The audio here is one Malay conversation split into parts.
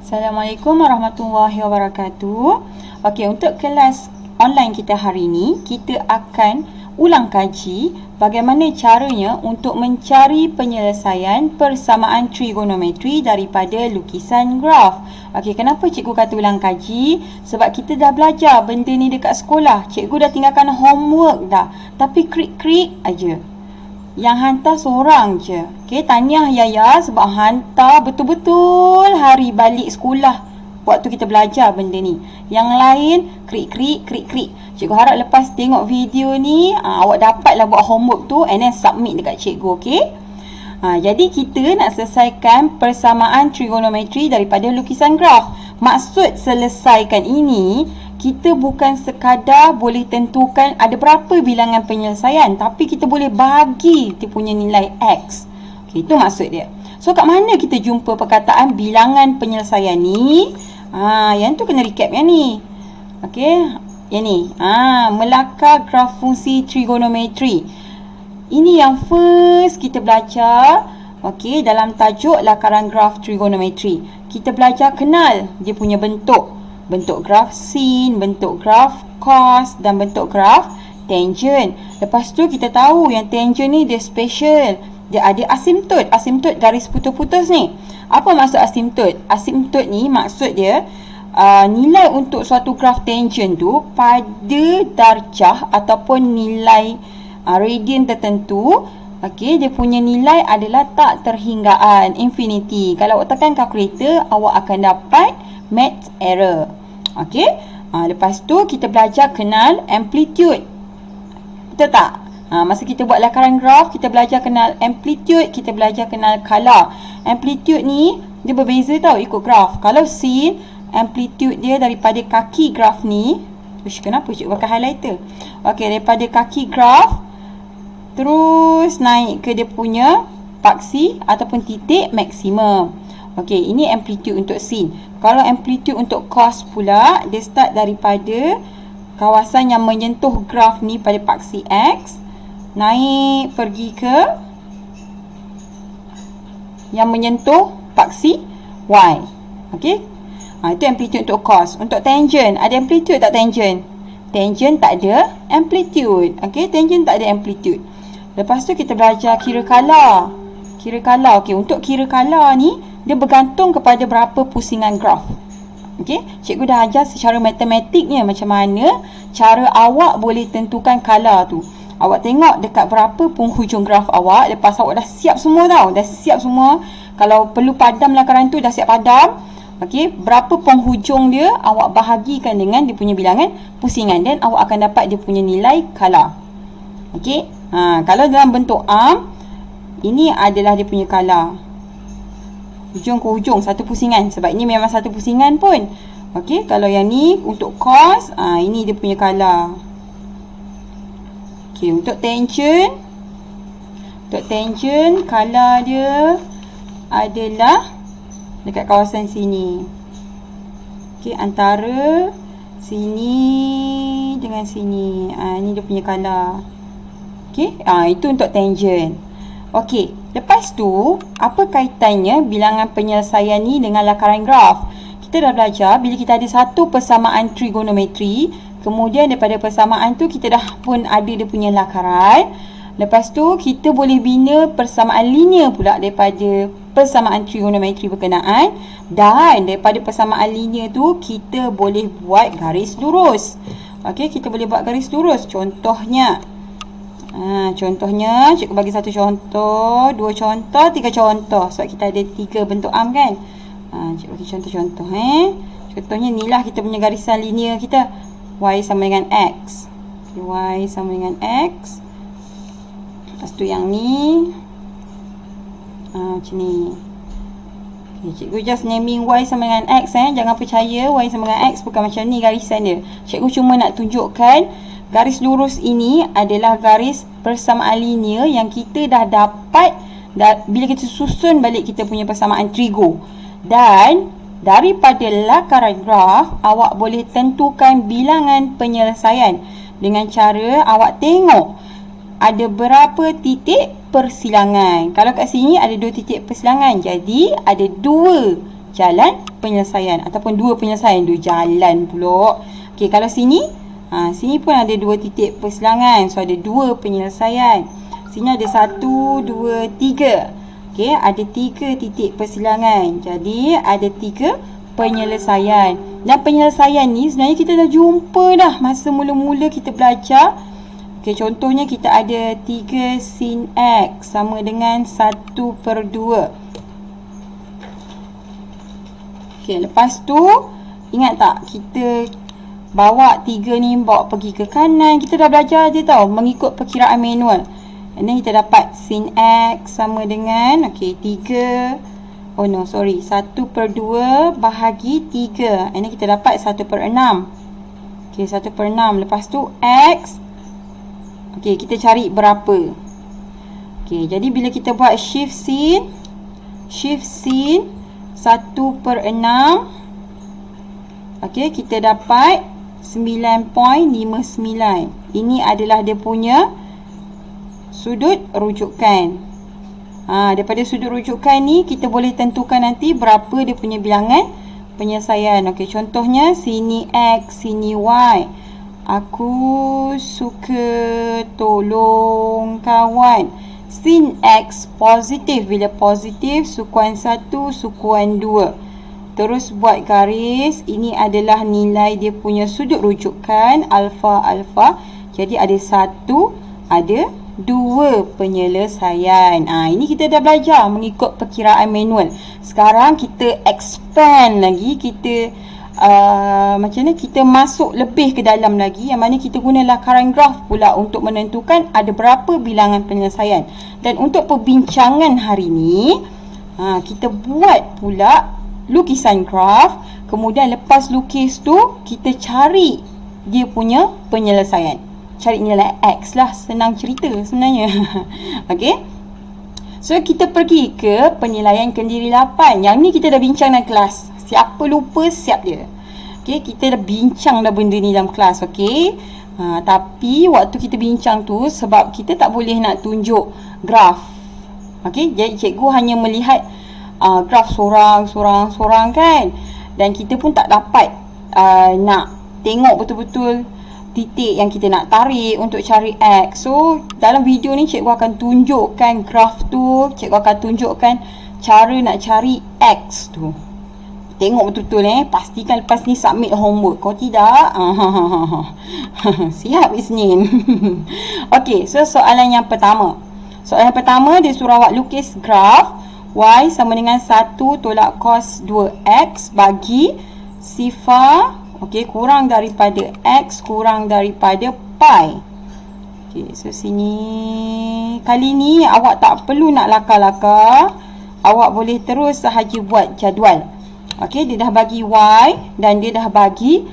Assalamualaikum warahmatullahi wabarakatuh. Okey, untuk kelas online kita hari ini, kita akan ulang kaji bagaimana caranya untuk mencari penyelesaian persamaan trigonometri daripada lukisan graf. Okey, kenapa cikgu kata ulang kaji? Sebab kita dah belajar benda ni dekat sekolah. Cikgu dah tinggalkan homework dah. Tapi krik-krik aja. Yang hantar seorang je. Okey, tahniah Yaya sebab hantar betul-betul hari balik sekolah waktu kita belajar benda ni. Yang lain krik-krik. Cikgu harap lepas tengok video ni awak dapatlah buat homework tu and then submit dekat cikgu, okey? Jadi kita nak selesaikan persamaan trigonometri daripada lukisan graf. Maksud selesaikan ini, kita bukan sekadar boleh tentukan ada berapa bilangan penyelesaian, tapi kita boleh bagi dia punya nilai X. Okay, itu maksud dia. So, kat mana kita jumpa perkataan bilangan penyelesaian ni? Yang tu kena recap yang ni. Okay, yang ni. Melakar graf fungsi trigonometri. Ini yang first kita belajar. Okay, dalam tajuk lakaran graf trigonometri. Kita belajar kenal dia punya bentuk. Bentuk graf sin, bentuk graf cos dan bentuk graf tangent. Lepas tu kita tahu yang tangent ni dia special. Dia ada asimtot. Asimtot garis putus-putus ni. Apa maksud asimtot? Asimtot ni maksud dia nilai untuk suatu graf tangent tu pada darjah ataupun nilai radian tertentu. Okey, dia punya nilai adalah tak terhinggaan, infinity. Kalau awak tekan kalkulator, awak akan dapat math error. Okey. Lepas tu kita belajar kenal amplitude. Betul tak? Masa kita buat lakaran graf, kita belajar kenal amplitude, kita belajar kenal color. Amplitude ni dia berbeza tau ikut graf. Kalau sin, amplitude dia daripada kaki graf ni. Kenapa cikgu pakai highlighter? Okey, daripada kaki graf terus naik ke dia punya paksi ataupun titik maksimum. Okey, ini amplitude untuk sin. Kalau amplitude untuk cos pula, dia start daripada kawasan yang menyentuh graf ni pada paksi X, naik pergi ke yang menyentuh paksi Y. Okey. Itu amplitude untuk cos. Untuk tangent, ada amplitude tak tangent? Tangent tak ada amplitude. Okey, tangent tak ada amplitude. Lepas tu kita belajar kira color. Kira color. Okey, untuk kira color ni dia bergantung kepada berapa pusingan graf. Okey, cikgu dah ajar secara matematiknya macam mana cara awak boleh tentukan color tu. Awak tengok dekat berapa penghujung graf awak. Lepas awak dah siap semua tau. Dah siap semua. Kalau perlu padam lakaran tu dah siap padam. Okey, berapa penghujung dia awak bahagikan dengan dia punya bilangan pusingan, dan awak akan dapat dia punya nilai color. Okey. Kalau dalam bentuk arm, ini adalah dia punya color. Hujung ke hujung satu pusingan, sebab ini memang satu pusingan pun. Okey, kalau yang ni untuk cos, ini dia punya color. Okey, untuk tangent, color dia adalah dekat kawasan sini. Okey, antara sini dengan sini. Ini dia punya color. Okey, itu untuk tangent. Okey, lepas tu apa kaitannya bilangan penyelesaian ni dengan lakaran graf? Kita dah belajar bila kita ada satu persamaan trigonometri, kemudian daripada persamaan tu kita dah pun ada dia punya lakaran. Lepas tu kita boleh bina persamaan linear pula daripada persamaan trigonometri berkenaan, dan daripada persamaan linear tu kita boleh buat garis lurus. Okey, kita boleh buat garis lurus. Contohnya contohnya cikgu bagi satu contoh, dua contoh, tiga contoh, sebab kita ada tiga bentuk arm kan. Cikgu bagi contoh-contoh. Contohnya inilah kita punya garisan linear kita. Y sama dengan X. Y sama dengan X. Lepas tu yang ni macam ni. Cikgu just naming Y sama dengan X. Jangan percaya Y sama dengan X bukan macam ni garisan dia. Cikgu cuma nak tunjukkan garis lurus ini adalah garis persamaan linear yang kita dah dapat bila kita susun balik kita punya persamaan trigo. Dan daripada lakaran graf, awak boleh tentukan bilangan penyelesaian dengan cara awak tengok ada berapa titik persilangan. Kalau kat sini ada 2 titik persilangan, jadi ada 2 jalan penyelesaian ataupun dua penyelesaian. Dua jalan pula. Okey, kalau sini, sini pun ada dua titik persilangan. So, ada dua penyelesaian. Sini ada 1, 2, 3. Okey, ada 3 titik persilangan. Jadi, ada 3 penyelesaian. Dan penyelesaian ni sebenarnya kita dah jumpa dah masa mula-mula kita belajar. Okey, contohnya kita ada 3 sin X sama dengan 1/2. Okey, lepas tu ingat tak kita bawa 3 ni bawa pergi ke kanan. Kita dah belajar je tau mengikut perkiraan manual. And then kita dapat sin X sama dengan 3. Oh no, sorry. 1/2 bahagi 3. And then kita dapat 1/6. Okey, 1/6. Lepas tu X. Okey, kita cari berapa. Okey, jadi bila kita buat shift sin 1/6. Okey, kita dapat 9.59. Ini adalah dia punya sudut rujukan. Daripada sudut rujukan ni kita boleh tentukan nanti berapa dia punya bilangan penyelesaian. Okey, contohnya sini X, sini Y. Aku suka tolong kawan. Sin X positif. Bila positif, sukuan 1, sukuan 2. Terus buat garis. Ini adalah nilai dia punya sudut rujukan alfa. Jadi ada 1, ada 2 penyelesaian. Ini kita dah belajar mengikut perkiraan manual. Sekarang kita expand lagi. Kita macam mana kita masuk lebih ke dalam lagi, yang mana kita gunalah current graph pula untuk menentukan ada berapa bilangan penyelesaian. Dan untuk perbincangan hari ni, kita buat pula lukisan graf. Kemudian lepas lukis tu kita cari dia punya penyelesaian. Cari nilai X lah. Senang cerita sebenarnya. Okey. So kita pergi ke penilaian kendiri 8. Yang ni kita dah bincang dalam kelas. Siapa lupa siap dia. Okey, kita dah bincang dah benda ni dalam kelas. Okey. Tapi waktu kita bincang tu sebab kita tak boleh nak tunjuk graf. Okey, jadi cikgu hanya melihat graf sorang kan. Dan kita pun tak dapat nak tengok betul-betul titik yang kita nak tarik untuk cari X. So dalam video ni cikgu akan tunjukkan graf tu. Cikgu akan tunjukkan cara nak cari X tu. Tengok betul-betul pastikan lepas ni submit homework. Kalau tidak, siap Isnin. Okey, so soalan yang pertama. Soalan yang pertama dia suruh awak lukis graf Y sama dengan 1 tolak cos 2X bagi sifar, okey, kurang daripada X kurang daripada pi. Okey, so sini kali ni awak tak perlu nak lakar-lakar. Awak boleh terus sahaja buat jadual. Okey, dia dah bagi Y dan dia dah bagi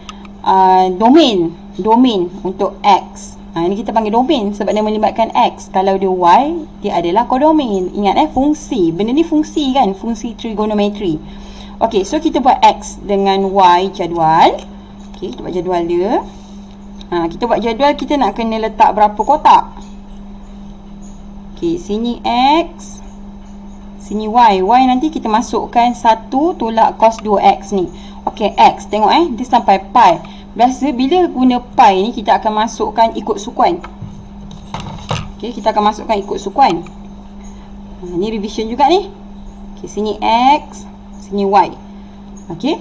domain untuk X. Ini kita panggil domain sebab dia melibatkan X. Kalau dia Y, dia adalah kodomain. Ingat fungsi. Benda ni fungsi kan? Fungsi trigonometri. Okey, so kita buat X dengan Y jadual. Okey, kita buat jadual dia. Kita buat jadual, kita nak kena letak berapa kotak. Okey, sini X, sini Y. Y nanti kita masukkan 1 tolak cos 2X ni. Okey, X. Tengok dia sampai pi. Biasa bila guna pi ni kita akan masukkan ikut sukuan. Okey, kita akan masukkan ikut sukuan. Ni revision juga ni. Okey, sini X, sini Y. Okey.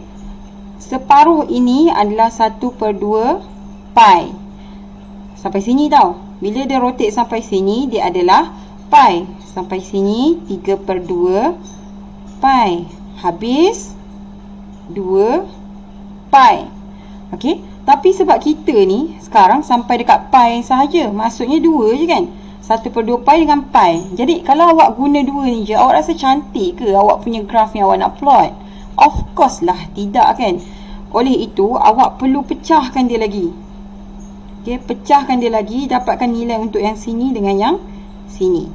Separuh ini adalah 1/2 pi. Sampai sini tau. Bila dia rotate sampai sini, dia adalah pi. Sampai sini 3/2 pi. Habis 2 pi. Okey. Tapi sebab kita ni sekarang sampai dekat pi sahaja. Maksudnya 2 je kan. 1/2 pi dengan pi. Jadi kalau awak guna 2 ni je, awak rasa cantik ke awak punya graf yang awak nak plot? Of course lah tidak kan. Oleh itu awak perlu pecahkan dia lagi. Okey, pecahkan dia lagi, dapatkan nilai untuk yang sini dengan yang sini.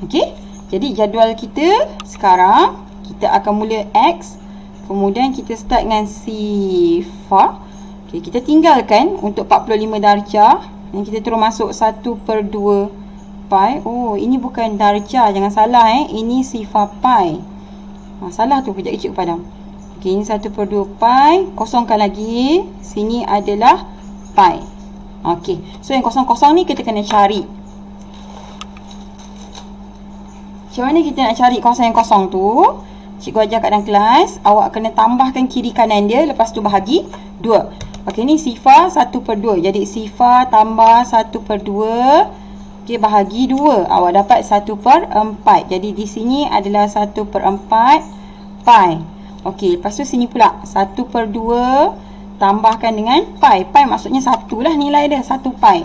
Okey. Jadi jadual kita sekarang kita akan mula X. Kemudian kita start dengan sifar. Okey, kita tinggalkan untuk 45 darjah. Dan kita terus masuk 1/2 pi. Oh, ini bukan darjah, jangan salah Ini sifar pi. Salah tu, kejap cikgu padam. Okey, ini 1/2 pi. Kosongkan lagi. Sini adalah pi. Okey, so yang kosong-kosong ni kita kena cari. Macam mana kita nak cari kawasan yang kosong tu? Cikgu ajar kat dalam kelas. Awak kena tambahkan kiri kanan dia. Lepas tu bahagi 2. Okey, ni sifar 1/2. Jadi sifar tambah 1/2. Okey, bahagi 2. Awak dapat 1/4. Jadi di sini adalah 1/4 pi. Okey, lepas tu sini pula 1/2 tambahkan dengan pi. Pi maksudnya 1 lah nilai dia, 1 pi.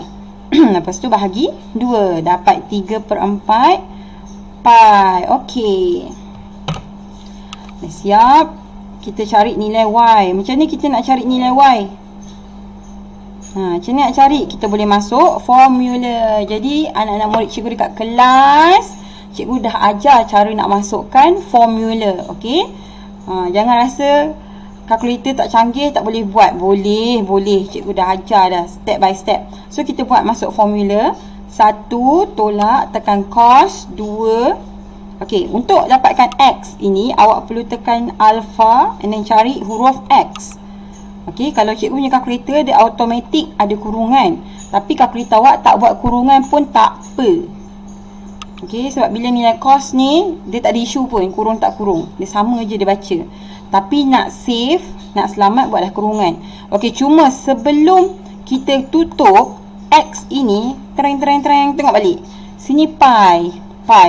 Lepas tu bahagi 2. Dapat 3/4 pi. Okey. Dah siap. Kita cari nilai y. Macam ni kita nak cari nilai y? Macam ni nak cari? Kita boleh masuk formula. Jadi anak-anak murid cikgu dekat kelas, cikgu dah ajar cara nak masukkan formula. Okey. Jangan rasa kalkulator tak canggih, tak boleh buat. Boleh. Cikgu dah ajar dah step by step. So kita buat masuk formula. 1 tolak tekan cos 2. Okey, untuk dapatkan X ini awak perlu tekan alpha and then cari huruf X. Okey, kalau cikgu punya kalkulator dia automatik ada kurungan. Tapi kalkulator awak tak buat kurungan pun tak apa. Okey, sebab bila nilai cos ni dia tak ada isu pun kurung tak kurung. Dia sama je dia baca. Tapi nak save, nak selamat buatlah kurungan. Okey, cuma sebelum kita tutup X ini, terang tengok balik. Sini pi.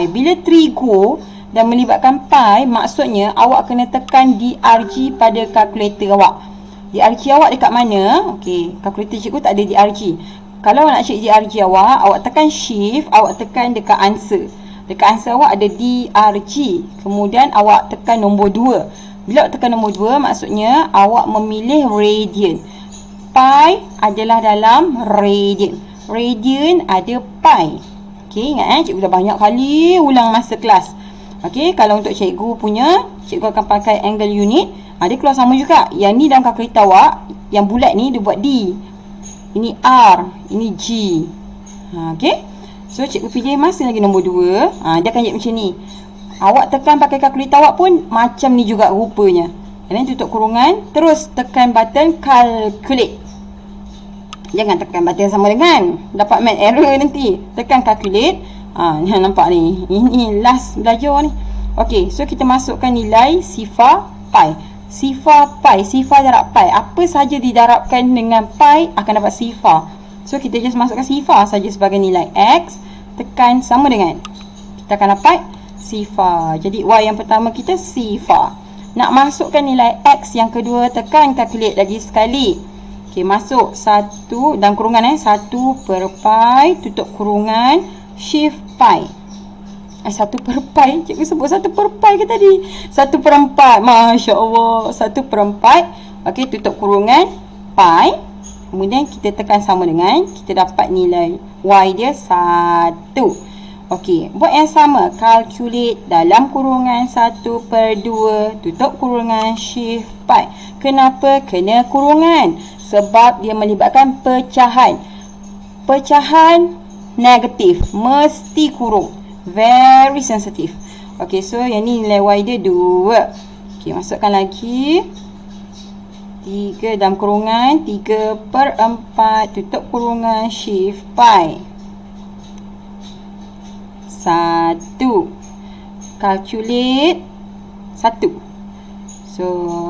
Bila 3 go dan melibatkan pi, maksudnya awak kena tekan DRG pada kalkulator awak. DRG awak dekat mana? Okey, kalkulator cikgu tak ada DRG. Kalau awak nak cek DRG awak tekan shift, awak tekan dekat answer. Dekat answer awak ada DRG. Kemudian awak tekan nombor 2. Bila awak tekan nombor 2, maksudnya awak memilih radian. Pi adalah dalam radian. Radian ada pi. Okey, ingat cikgu dah banyak kali ulang masa kelas. Okey, kalau untuk cikgu punya, cikgu akan pakai angle unit. Dia keluar sama juga. Yang ni dalam kalkulator awak, yang bulat ni dia buat D. Ini R, ini G. Okey. So cikgu pilih masih lagi nombor 2. Dia akan jadi macam ni. Awak tekan pakai kalkulator awak pun macam ni juga rupanya. Dan tutup kurungan, terus tekan button calculate. Jangan tekan button sama dengan, dapat math error nanti. Tekan calculate. Nampak ni. Ini last belajar ni. Okey, so kita masukkan nilai sifar pi. Sifar pi, sifar darab pi. Apa saja didarabkan dengan pi akan dapat sifar. So kita just masukkan sifar saja sebagai nilai X. Tekan sama dengan, kita akan dapat sifar. Jadi Y yang pertama kita sifar. Nak masukkan nilai X yang kedua, tekan calculate lagi sekali. Okey, masuk 1 dalam kurungan 1 per pi, tutup kurungan, shift pi. 1 per pi, cikgu sebut 1 per pi ke tadi? 1/4, Masya Allah, 1/4. Okey, tutup kurungan, pi. Kemudian kita tekan sama dengan, kita dapat nilai Y dia 1. Okey, buat yang sama, calculate dalam kurungan 1/2, tutup kurungan, shift pi. Kenapa kena kurungan? Sebab dia melibatkan pecahan. Pecahan negatif, mesti kurung. Very sensitive. Okey, so yang ni nilai Y dia 2. Okey, masukkan lagi 3 dalam kurungan, 3/4, tutup kurungan, shift pi. 1. Calculate 1. So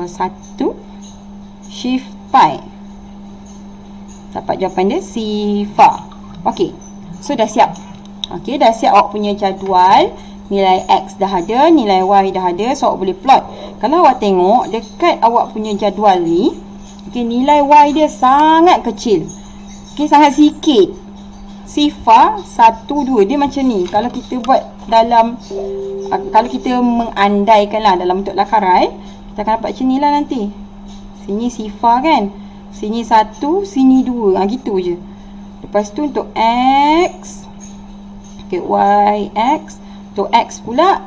1 shift pi. Dapat jawapan dia sifar. Okey, so dah siap. Okey, dah siap awak punya jadual. Nilai X dah ada, nilai Y dah ada. So awak boleh plot. Kalau awak tengok dekat awak punya jadual ni, okey, nilai Y dia sangat kecil. Okey, sangat sikit. Sifar 1, 2. Dia macam ni. Kalau kita buat dalam, kalau kita mengandaikanlah dalam bentuk lakaran, kita akan dapat macam ni lah nanti. Sini sifar kan, sini 1, sini 2. Gitu je. Lepas tu untuk X, okey, Y, X. Untuk X pula,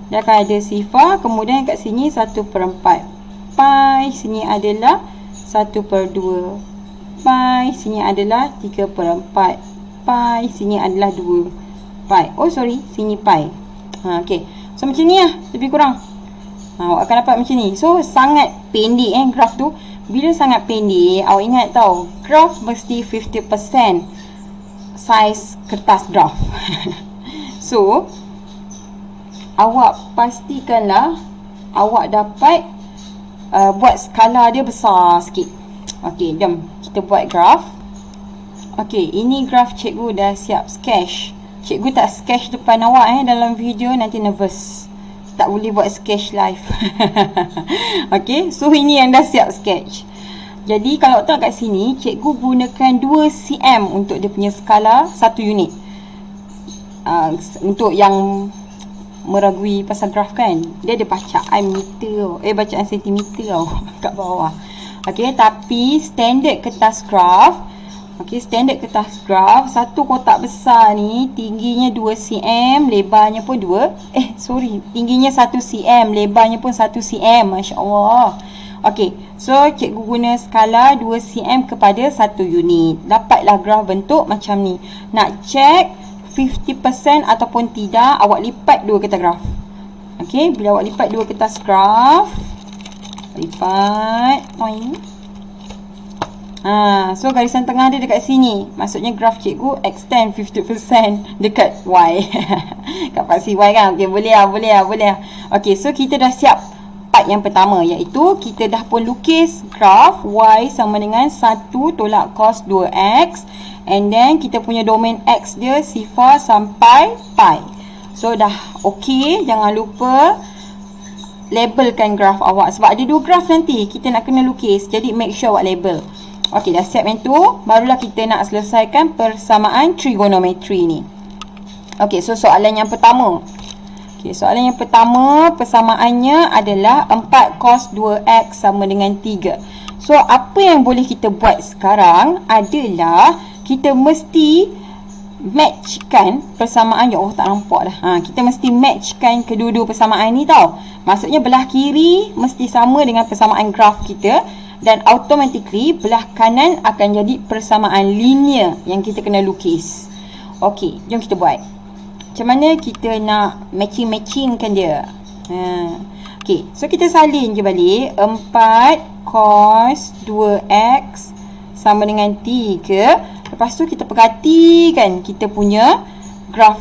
dia akan ada sifar. Kemudian kat sini 1/4 pi. Sini adalah 1/2 pi. Sini adalah 3/4 pi. Sini adalah 2 pi. Oh sorry, sini pi. Okey, so macam ni lah lebih kurang. Awak akan dapat macam ni. So sangat pendek graf tu. Bila sangat pendek, awak ingat tau, graf mesti 50% saiz kertas graf. So awak pastikanlah awak dapat buat skala dia besar sikit. Okey, jom kita buat graf. Okey, ini graf cikgu dah siap sketch. Cikgu tak sketch depan awak dalam video, nanti nervous. Tak boleh buat sketch live. Okey, so ini yang dah siap sketch. Jadi kalau tak kat sini, cikgu gunakan 2 cm untuk dia punya skala 1 unit. Untuk yang meragui pasal graf kan, dia ada bacaan meter, bacaan sentimeter tau kat bawah. Okey, tapi standard kertas graf, standard kertas graf, satu kotak besar ni tingginya 2 cm, lebarnya pun tingginya 1 cm, lebarnya pun 1 cm. Masya-Allah. Okey, so cikgu guna skala 2 cm kepada 1 unit. Dapatlah graf bentuk macam ni. Nak check 50% ataupun tidak, awak lipat 2 kertas graf. Okey, bila awak lipat 2 kertas graf, lipat, so garisan tengah dia dekat sini. Maksudnya graf cikgu extend 50% dekat Y. Kat paksi Y kan. Okey, boleh lah. Okey, so kita dah siap part yang pertama, iaitu kita dah pun lukis graf Y sama dengan 1 tolak cos 2X. And then kita punya domain X dia sifar sampai pi. So dah okey, jangan lupa labelkan graf awak. Sebab ada 2 graf nanti kita nak kena lukis. Jadi make sure awak label. Okey, dah siap yang tu, barulah kita nak selesaikan persamaan trigonometri ni. Okey, so soalan yang pertama. Okey, soalan yang pertama, persamaannya adalah 4 cos 2X sama dengan 3. So apa yang boleh kita buat sekarang adalah kita mesti matchkan persamaan. Ya Allah, tak nampak dah. Kita mesti matchkan kedua-dua persamaan ni tau. Maksudnya belah kiri mesti sama dengan persamaan graf kita, dan automatically belah kanan akan jadi persamaan linear yang kita kena lukis. Okey, jom kita buat. Macam mana kita nak matching-matchingkan dia? Okey, so kita salin je balik. 4 cos 2X sama dengan 3. Lepas tu kita perhatikan kita punya graf,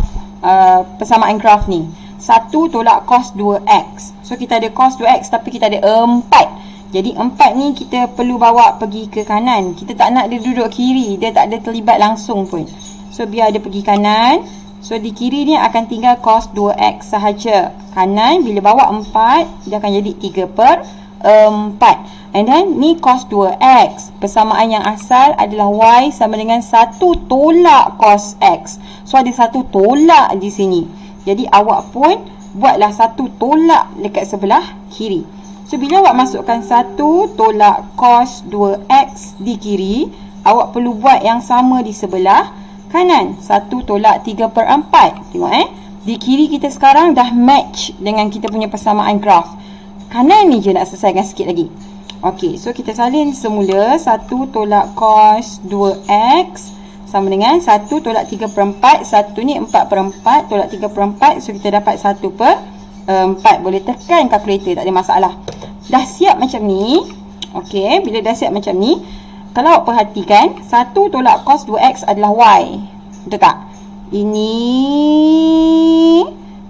persamaan graf ni. 1 tolak cos 2X. So kita ada cos 2X tapi kita ada 4. Jadi 4 ni kita perlu bawa pergi ke kanan. Kita tak nak dia duduk kiri, dia tak ada terlibat langsung pun. So biar dia pergi kanan. So di kiri ni akan tinggal cos 2X sahaja. Kanan bila bawa 4, dia akan jadi 3/4. And then ni cos 2X. Persamaan yang asal adalah Y sama dengan 1 tolak cos X. So ada 1 tolak di sini. Jadi awak pun buatlah 1 tolak dekat sebelah kiri. So bila awak masukkan 1 tolak cos 2X di kiri, awak perlu buat yang sama di sebelah kanan. 1 tolak 3/4. Tengok di kiri kita sekarang dah match dengan kita punya persamaan graf. Kanan ni je nak selesaikan sikit lagi. Okey, so kita salin semula. 1 tolak cos 2X sama dengan 1 tolak 3/4. 1 ni 4/4 tolak 3/4. So kita dapat 1/4. Boleh tekan kalkulator, tak ada masalah. Dah siap macam ni. Okey, bila dah siap macam ni, kalau awak perhatikan, 1 tolak cos 2X adalah Y. Betul tak? Ini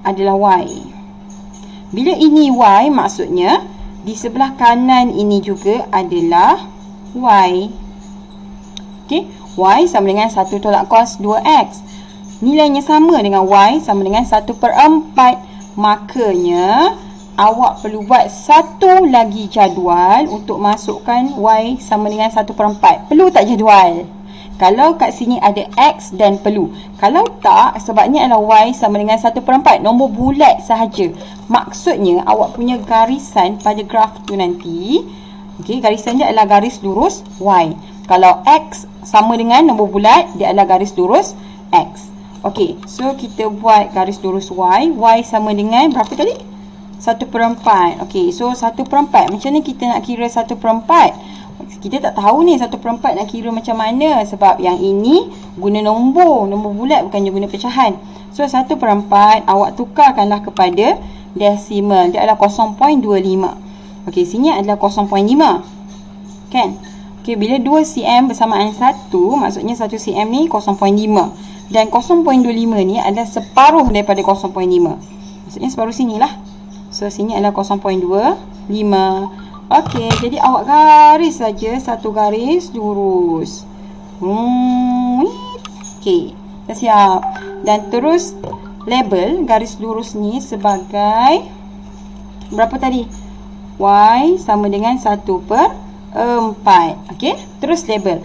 adalah Y. Bila ini Y, maksudnya di sebelah kanan ini juga adalah Y. Okey, Y sama dengan 1 tolak cos 2X. Nilainya sama dengan Y sama dengan 1/4. Makanya awak perlu buat satu lagi jadual untuk masukkan Y sama dengan 1/4. Perlu tak jadual? Kalau kat sini ada X dan perlu. Kalau tak, sebabnya adalah Y sama dengan 1/4. Nombor bulat sahaja. Maksudnya awak punya garisan pada graf tu nanti, okey, garisan dia adalah garis lurus Y. Kalau X sama dengan nombor bulat, dia adalah garis lurus X. Okey, so kita buat garis lurus Y. Y sama dengan berapa tadi? 1/4. Okey, so 1/4. Macam ni kita nak kira 1/4? Kita tak tahu ni 1/4 nak kira macam mana. Sebab yang ini guna nombor bulat, bukannya guna pecahan. So 1/4 awak tukarkanlah kepada desimal. Dia adalah 0.25. Okey, sini adalah 0.5. Kan? Okey, bila 2 cm bersamaan 1, maksudnya 1 cm ni 0.5. Dan 0.25 ni adalah separuh daripada 0.5. Maksudnya separuh sinilah. So, sini adalah 0.25. Okey, jadi awak garis saja satu garis lurus. Okey, dah siap. Dan terus label garis lurus ni sebagai berapa tadi? Y sama dengan 1/4. Okey, terus label.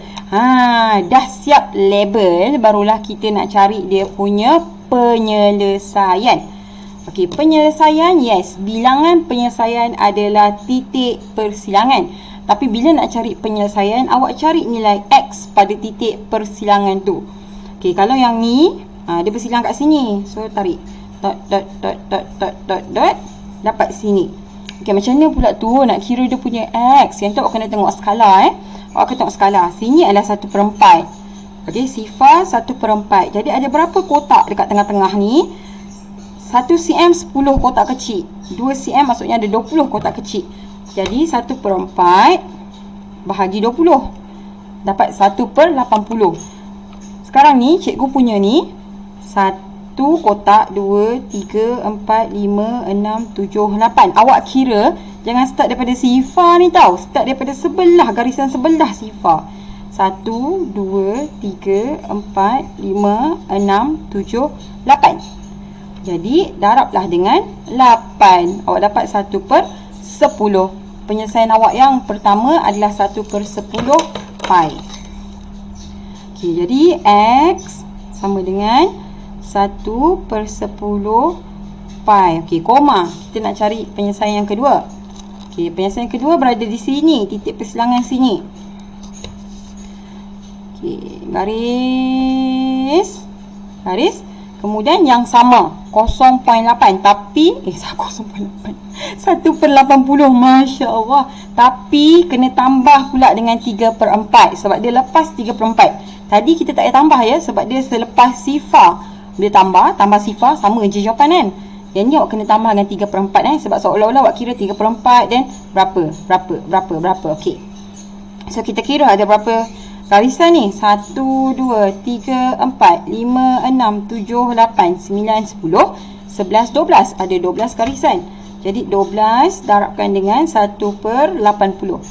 Dah siap label, barulah kita nak cari dia punya penyelesaian. Okey, penyelesaian, yes, bilangan penyelesaian adalah titik persilangan. Tapi bila nak cari penyelesaian, awak cari nilai X pada titik persilangan tu. Okey, kalau yang ni, dia bersilang kat sini. So, tarik. Dot. Dapat sini. Okey, macam mana pula tu nak kira dia punya X? Yang tu awak kena tengok skala. Awak kena tengok skala. Sini adalah 1/4. Okey, sifar 1/4. Jadi, ada berapa kotak dekat tengah-tengah ni? 1 cm 10 kotak kecil. 2 cm maksudnya ada 20 kotak kecil. Jadi 1/4 bahagi 20. Dapat 1/80. Sekarang ni cikgu punya ni 1 kotak, 2, 3, 4, 5, 6, 7, 8. Awak kira jangan start daripada sifar ni tau. Start daripada sebelah, garisan sebelah sifar. 1, 2, 3, 4, 5, 6, 7, 8. Jadi, darablah dengan 8. Awak dapat 1/10. Penyelesaian awak yang pertama adalah 1/10 pi. Okey, jadi X sama dengan 1/10 pi. Okey, koma. Kita nak cari penyelesaian yang kedua. Okey, penyelesaian yang kedua berada di sini. Titik persilangan sini. Okey, garis. Kemudian yang sama 0.8 tapi 0.8 1/80. Masya Allah. Tapi kena tambah pula dengan 3/4 sebab dia lepas 3/4. Tadi kita tak payah tambah ya, sebab dia selepas sifar. Dia tambah sifar sama je jawapan kan. Yang ni awak kena tambah dengan 3/4 sebab seolah-olah awak kira 3/4 dan berapa. Okey. So kita kira ada berapa garisan ni? 1, 2, 3, 4, 5, 6, 7, 8, 9, 10, 11, 12. Ada 12 garisan. Jadi 12 darabkan dengan 1/80.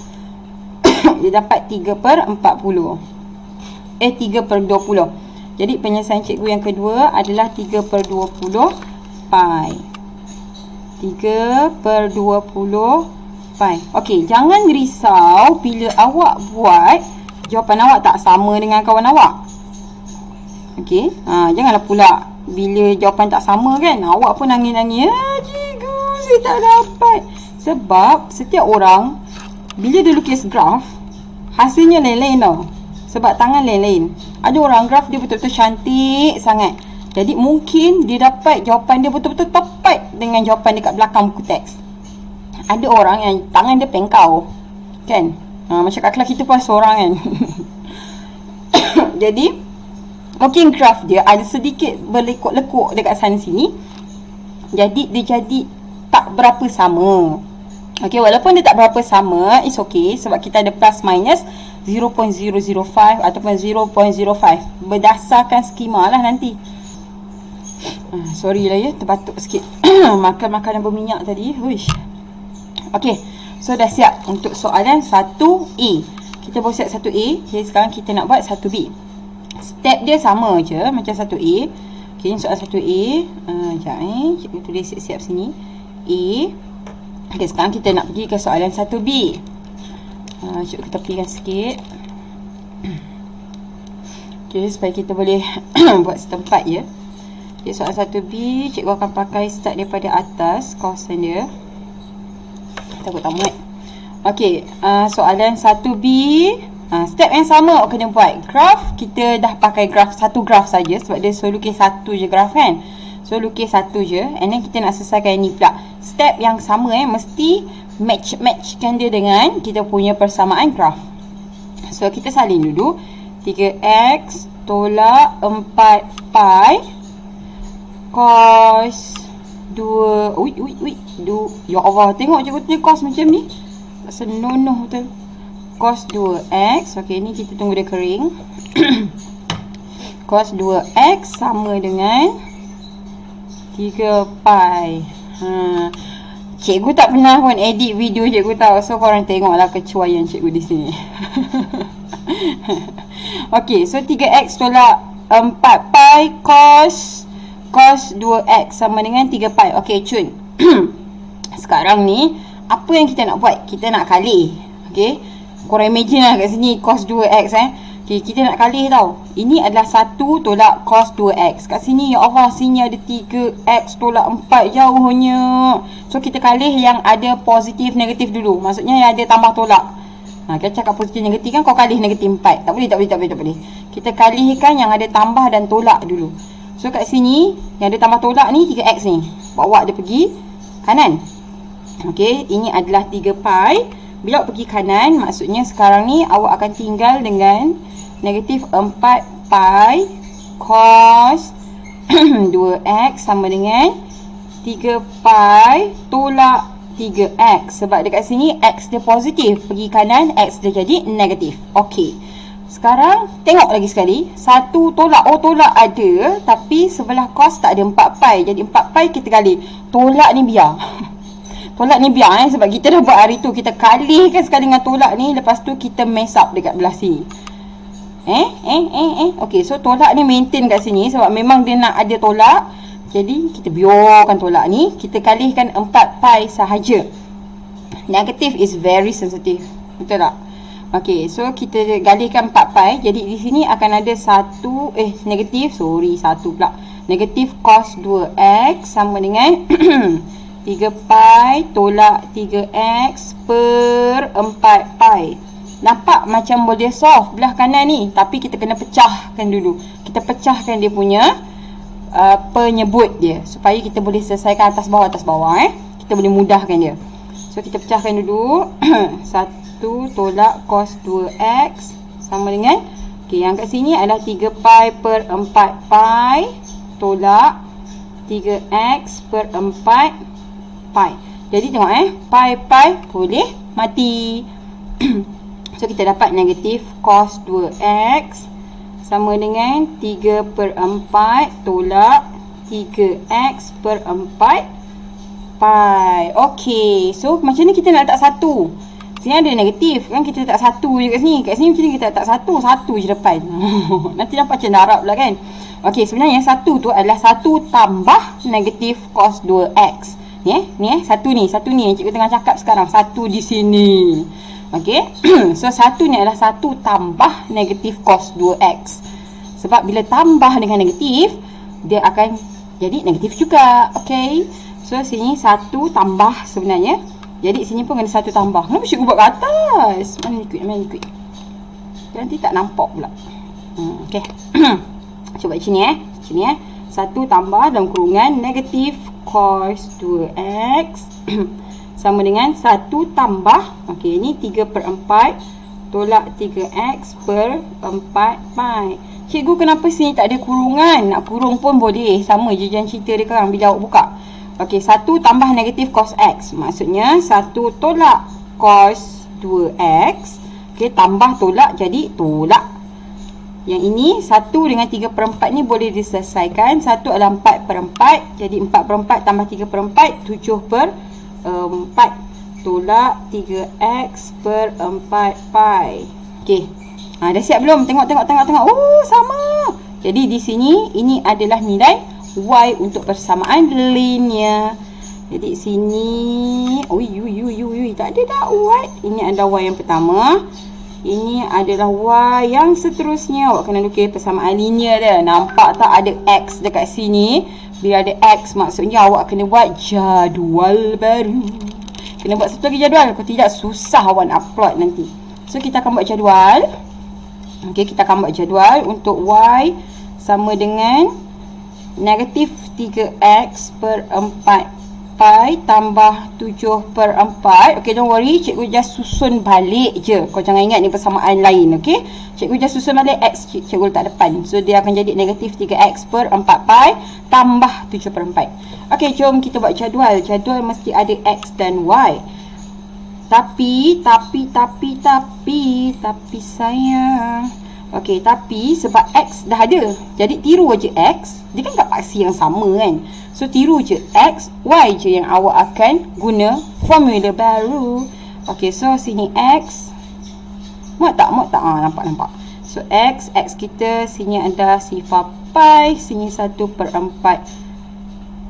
Dia dapat 3/40. 3/20. Jadi penyelesaian cikgu yang kedua adalah 3/20 pi. 3/20 pi. Okey, jangan risau bila awak buat jawapan awak tak sama dengan kawan awak. Okey, janganlah pula bila jawapan tak sama kan, awak pun nangis-nangis, cikgu saya tak dapat. Sebab setiap orang bila dia lukis graf, hasilnya lain-lain tau. Sebab tangan lain-lain. Ada orang graf dia betul-betul cantik sangat. Jadi mungkin dia dapat jawapan dia betul-betul tepat dengan jawapan dekat belakang buku teks. Ada orang yang tangan dia pengkau. Kan? Macam kat kelas kita pun seorang kan. Jadi mungkin graf dia ada sedikit berlekuk-lekuk dekat sana sini. Jadi dia jadi tak berapa sama. Okey, walaupun dia tak berapa sama, it's okay sebab kita ada plus minus 0.005 ataupun 0.05 berdasarkan skema lah nanti. Sorry lah ya, terbatuk sikit. Makan makanan berminyak tadi. Huish. Okey, so dah siap untuk soalan 1A. Kita baru siap 1A. Jadi sekarang kita nak buat 1B. Step dia sama je macam 1A. Okey, ni soalan 1A. Sekejap cikgu tulis siap-siap sini. A. Okey, sekarang kita nak pergi ke soalan 1B. Cikgu tepikan sikit. Okey, supaya kita boleh buat setempat ya. Okay, soalan 1B, cikgu akan pakai start daripada atas kawasan dia. Takut tak muat. Okey, soalan 1B, step yang sama awak kena buat. Graf, kita dah pakai graf, satu graf saja sebab dia suruh lukis satu je graf kan. So lukis satu je, and then kita nak selesaikan ni pula. Step yang sama mesti matchkan dia dengan kita punya persamaan graf. So kita salin dulu. 3x tolak 4 pi cos 2. Ui. Ya Allah, tengok cikgu punya cos macam ni. Senonoh betul. Cos 2x. Okey, ni kita tunggu dia kering. Cos 2x sama dengan 3 pi. Cikgu tak pernah pun edit video cikgu tahu. So korang tengoklah kecuaian cikgu di sini. Okey, so 3x tolak 4 pi cos 2x sama dengan 3 pi. Okey, cun. Sekarang ni apa yang kita nak buat? Kita nak kalih. Okey. Korang imagine lah kat sini cos 2x Okay, kita nak kalih tau. Ini adalah 1 tolak cos 2x. Kat sini, ya Allah, sini ada 3x tolak 4 jauhnya. So, kita kalih yang ada positif negatif dulu. Maksudnya yang ada tambah tolak. Kita cakap positif negatif kan, kau kalih negatif 4. Tak boleh. Kita kalihkan yang ada tambah dan tolak dulu. So, kat sini, yang ada tambah tolak ni 3x ni. Bawa dia pergi kanan. Okay, ini adalah 3 pi. Bila awak pergi kanan, maksudnya sekarang ni awak akan tinggal dengan negatif 4 pi cos 2x sama dengan 3 pi tolak 3x. Sebab dekat sini x dia positif, pergi kanan x dia jadi negatif. Okey. Sekarang tengok lagi sekali. 1 tolak, tolak ada, tapi sebelah cos tak ada 4 pi. Jadi 4 pi kita kali. Tolak ni biar. Tolak ni biar sebab kita dah buat hari tu. Kita kalihkan sekali dengan tolak ni, lepas tu kita mess up dekat belah sini. Okey, so tolak ni maintain kat sini sebab memang dia nak ada tolak. Jadi kita biarkan tolak ni, kita kalihkan 4 pi sahaja. Negative is very sensitive. Betul tak? Okey, so kita galihkan 4 pi. Jadi di sini akan ada negatif pula. Negatif cos 2x sama dengan 3 pi tolak 3x per 4 pi. Nampak macam boleh solve belah kanan ni, tapi kita kena pecahkan dulu. Kita pecahkan dia punya penyebut dia supaya kita boleh selesaikan atas bawah Kita boleh mudahkan dia. So kita pecahkan dulu. 1 tolak cos 2x sama dengan yang kat sini adalah 3 pi per 4 pi tolak 3x per 4 pi. Jadi tengok pi boleh mati. So, kita dapat negatif cos 2x sama dengan 3 per 4 tolak 3x per 4 pi. Okey. So, macam ni kita nak letak 1. Sini ada negatif. Kan kita letak 1 je kat sini. Kat sini macam ni kita letak 1. 1 je depan. Nanti nampak macam darab pula kan. Okey, sebenarnya 1 tu adalah 1 tambah negatif cos 2x. Ni 1 ni yang cikgu tengah cakap sekarang. 1 di sini. Okey. So 1 ni adalah 1 tambah negatif cos 2x. Sebab bila tambah dengan negatif, dia akan jadi negatif juga. Okey. So sini 1 tambah sebenarnya. Jadi sini pun kena 1 tambah. Kenapa cikgu buat ke atas? Mana ikut. Nanti tak nampak pula. Okey. Cuba sini 1 tambah dalam kurungan negatif cos 2x sama dengan 1 tambah, okey, ni 3 per 4 tolak 3x per 4 pi. Cikgu kenapa sini tak ada kurungan? Nak kurung pun boleh. Sama je jangan cerita dia sekarang bila awak buka. Okey, 1 tambah negatif cos x. Maksudnya 1 tolak cos 2x. Okey, tambah tolak jadi tolak. Yang ini 1 dengan 3 per 4 ni boleh diselesaikan. 1 adalah 4 per 4. Jadi 4 per 4 tambah 3 per 4, 7 per 4 tolak 3x per 4 pi. Okey. Dah siap belum? Tengok. Sama. Jadi di sini ini adalah nilai y untuk persamaan linear. Jadi sini tak ada dah y. Ini adalah y yang pertama. Ini adalah y yang seterusnya. Awak kena lukis persamaan linear dia. Nampak tak ada x dekat sini? Bila ada x, maksudnya awak kena buat jadual baru. Kena buat satu lagi jadual. Kalau tidak, susah awak nak upload nanti. So, kita akan buat jadual. Okey, kita akan buat jadual untuk y sama dengan negatif 3x per 4 pi tambah 7 per 4. Okay, don't worry, cikgu just susun balik je. Kau jangan ingat ni persamaan lain, okay? Cikgu just susun balik x, cikgu letak depan. So, dia akan jadi negatif 3x per 4 pi tambah 7 per 4. Okay, jom kita buat jadual. Jadual mesti ada x dan y. Tapi sayang. Okay, tapi sebab x dah ada, jadi tiru je x. Dia kan tak paksi yang sama kan. So, tiru je x, y je yang awak akan guna formula baru. Okay, so sini x. Muat tak? Nampak. So, x kita sini ada sifar pi. Sini 1 per 4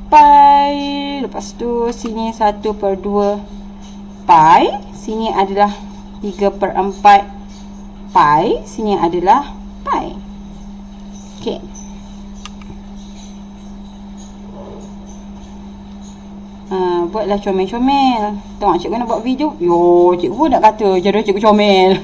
pi. Lepas tu, sini 1 per 2 pi. Sini adalah 3 per 4 pi. Sini adalah pi. Okay. Buatlah comel-comel. Tengok cikgu nak buat video. Yo, cikgu pun nak kata jadual cikgu comel.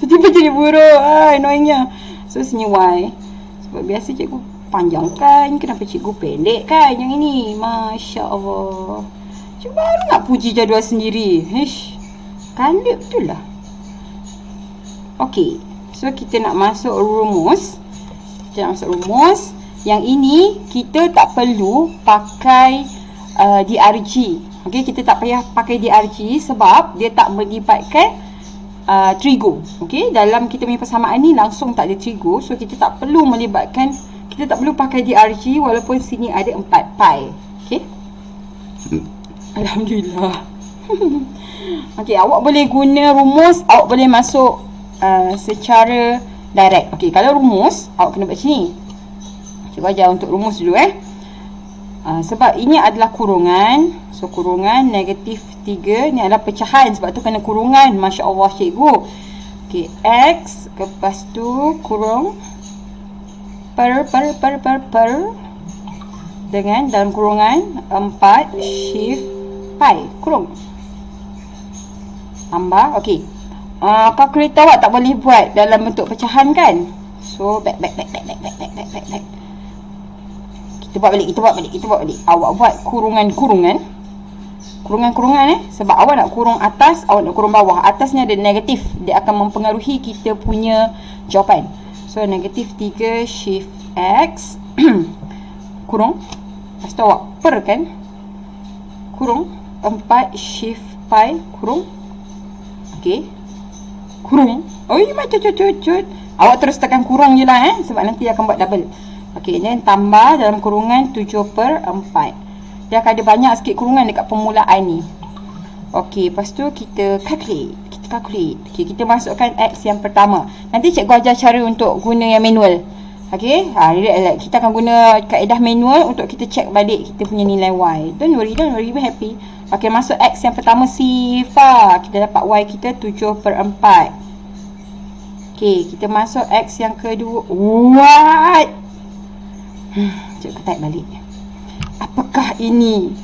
Tiba-tiba jadi buruk. Annoyingnya. So, sini y. Sebab biasa cikgu panjangkan. Kenapa cikgu pendek kan yang ini? Masya Allah. Cikgu baru nak puji jadual sendiri. Kalut betul lah. Okay. So, kita nak masuk rumus. Yang ini, kita tak perlu pakai DRG. Okay, kita tak payah pakai DRG sebab dia tak melibatkan trigo. Okay, dalam kita punya persamaan ni langsung tak ada trigo. So, kita tak perlu pakai DRG walaupun sini ada 4 pi. Okay. Alhamdulillah. Okay, awak boleh guna rumus, awak boleh masuk secara direct. Okay, kalau rumus, awak kena buat macam ni. Cikgu ajar untuk rumus dulu sebab ini adalah kurungan. So, kurungan negatif 3. Ni adalah pecahan. Sebab tu kena kurungan. Masya Allah cikgu. Okay, x. Lepas tu kurung per dengan dalam kurungan 4 shift pi. Kurung. Tambah. Okay. Kalkulator awak tak boleh buat dalam bentuk pecahan kan? So, back. Kita buat balik. Awak buat kurungan. Sebab awak nak kurung atas, awak nak kurung bawah. Atas ni ada negatif. Dia akan mempengaruhi kita punya jawapan. So, negatif 3 shift x. Kurung. Lepas tu awak per kan? Kurung. 4 shift pi. Kurung. Okay. Kurung. Cut. Awak terus tekan kurung je lah sebab nanti akan buat double. Okay, then tambah dalam kurungan 7 per 4. Dia akan ada banyak sikit kurungan dekat permulaan ni. Okay, lepas tu kita calculate. Okay, kita masukkan x yang pertama. Nanti cikgu ajar cara untuk guna yang manual. Okay, kita akan guna kaedah manual untuk kita check balik kita punya nilai y. Don't worry, be happy. Okay, masuk x yang pertama sifar. Kita dapat y kita 7 per 4. Okay, kita masuk x yang kedua. What? Cikgu type balik. Apakah ini?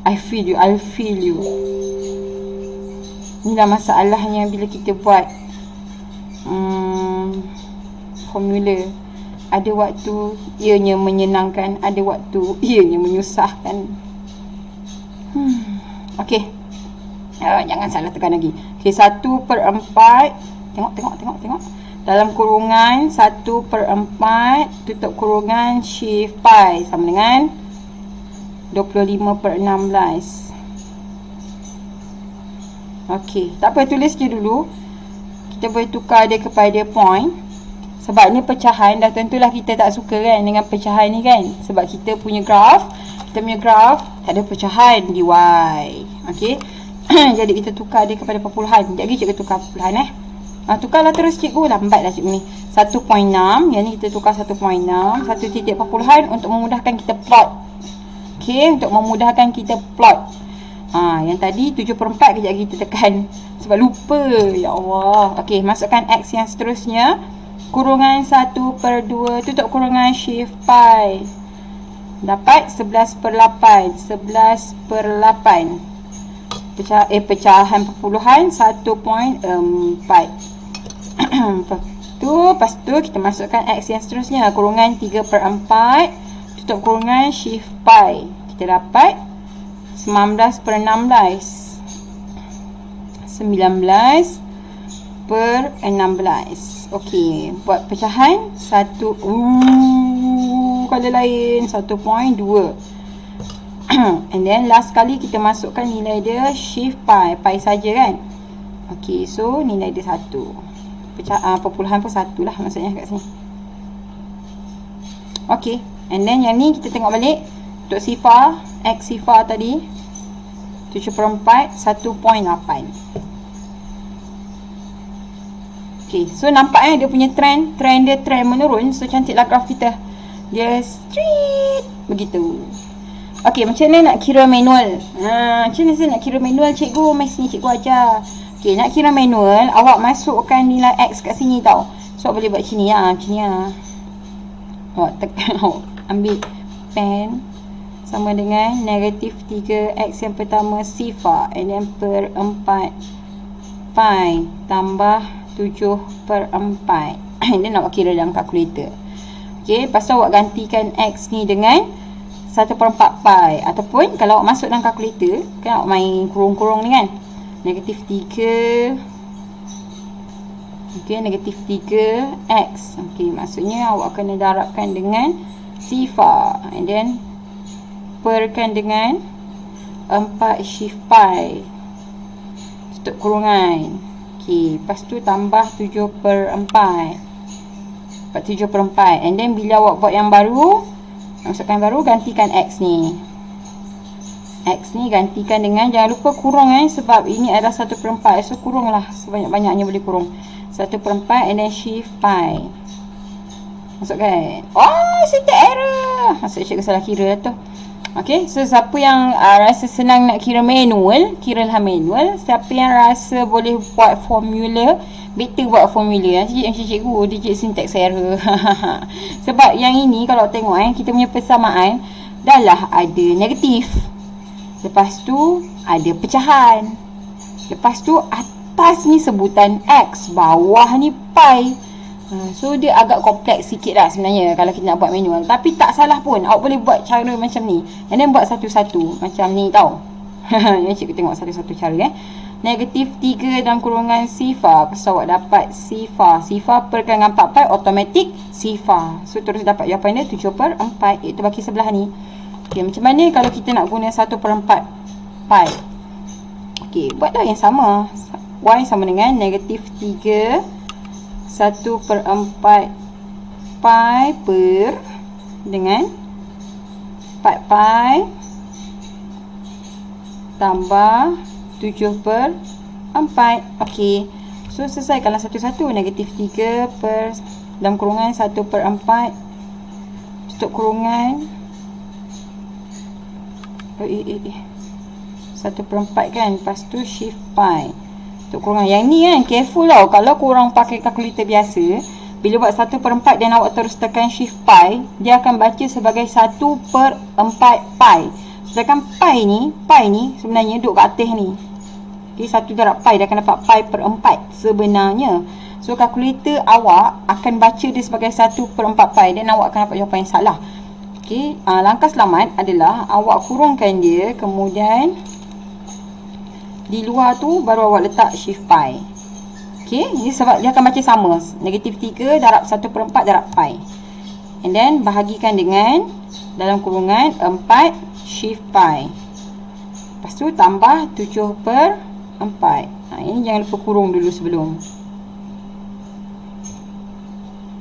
I feel you. Inilah masalahnya bila kita buat formula. Ada waktu ianya menyenangkan, ada waktu ianya menyusahkan. Okay. Jangan salah tekan lagi. Okay, 1 per 4. Tengok. Dalam kurungan 1 per 4 tutup kurungan shift pi sama dengan 25 per 16. Okey, tak apa, tulis je dulu. Kita boleh tukar dia kepada point. Sebab ni pecahan, dah tentulah kita tak suka kan dengan pecahan ni kan. Sebab kita punya graf tak ada pecahan di y. Okey. Jadi kita tukar dia kepada perpuluhan. Sekejap lagi cikgu tukar perpuluhan tukarlah terus cikgu, lambatlah cikgu ni. 1.6, yang ni kita tukar 1.6, 1 titik perpuluhan untuk memudahkan kita plot. Okey, untuk memudahkan kita plot. Yang tadi 7 per 4 kejap lagi kita tekan sebab lupa. Ya Allah. Okey, masukkan x yang seterusnya. Kurungan 1 per 2 tutup kurungan shift pi. Dapat 11 per 8. 11 per 8. Pecahan perpuluhan 1.4. Lepas tu kita masukkan x yang seterusnya. Kurungan 3 per 4 tutup kurungan shift pi. Kita dapat 19 per 16. 19 per 16. Okey, buat pecahan 1 kali lain 1.2. And then last kali kita masukkan nilai dia shift pi saja kan. Okey, so nilai dia 1. Perpuluhan pun 1 lah maksudnya kat sini. Okey, and then yang ni kita tengok balik untuk sifar, X sifar tadi 7/4 1.8. Okay, so nampak dia punya trend dia trend menurun. So cantiklah graf kita. Dia straight begitu. Okay, macam mana nak kira manual? Macam mana saya nak kira manual cikgu? Mes ni cikgu ajar. Okay, nak kira manual, awak masukkan nilai X kat sini tau. So boleh buat sini ya, macam ni ya. Awak tekan, awak ambil pen sama dengan negatif 3X yang pertama sifar, and then per 4 pi tambah 7/4. Dia nak kira dalam kalkulator. Okey, lepas tu awak gantikan X ni dengan 1/4 pi. Ataupun kalau awak masuk dalam kalkulator, kan awak main kurung-kurung ni kan. Negatif 3. Okey, negatif 3X. Okey, maksudnya awak kena darabkan dengan sifar. And then perkan dengan 4 shift pi. Tutup kurungan. Okay, lepas tu tambah 7/4. 7/4. And then bila awak buat yang baru, masukkan baru, gantikan X ni. X ni gantikan dengan, jangan lupa kurung sebab ini adalah 1/4. So kurung lah, sebanyak-banyaknya boleh kurung. 1/4 and then shift pi. Masukkan. Oh, syntax error. Maksud cikgu salah kira tu. Okay, so siapa yang rasa senang nak kira manual, kiralah manual. Siapa yang rasa boleh buat formula, better buat formula. Macam cikgu, dia syntax error. Sebab yang ini kalau tengok kita punya persamaan dah lah ada negatif. Lepas tu ada pecahan. Lepas tu atas ni sebutan X, bawah ni pi. So dia agak kompleks sikit lah sebenarnya kalau kita nak buat manual. Tapi tak salah pun, awak boleh buat cara macam ni. And then buat satu-satu macam ni tau. Yang cikgu tengok satu-satu cara Negatif 3 dalam kurungan sifar. So awak dapat sifar. Sifar perkan dengan 4 pi, automatik sifar. So terus dapat jawapan dia 7/4. Itu bagi sebelah ni. Okay, macam mana kalau kita nak guna 1/4 pi? Okay, buatlah yang sama. Y sama dengan negatif 3 1/4 pi per dengan 4 pi tambah 7/4. Okey. So selesaikanlah satu-satu. Negatif 3 per dalam kurungan 1/4. Tutup kurungan. 1/4 kan. Lepas tu shift pi. Tutup kurungan. Yang ni kan careful tau. Kalau korang pakai kalkulator biasa, bila buat 1/4 dan awak terus tekan shift pi, dia akan baca sebagai 1/4 pi. Sedangkan pi ni sebenarnya duduk kat atas ni. Okay, 1 darab pi, dia akan dapat pi per 4 sebenarnya. So kalkulator awak akan baca dia sebagai 1/4 pi dan awak akan dapat jawapan yang salah. Okay, langkah selamat adalah awak kurungkan dia, kemudian di luar tu baru awak letak shift pi. Okay, ini sebab dia akan baca sama. Negatif 3 darab 1/4 darab pi. And then bahagikan dengan dalam kurungan 4 shift pi. Lepas tu tambah 7/4. Ini jangan lupa kurung dulu sebelum.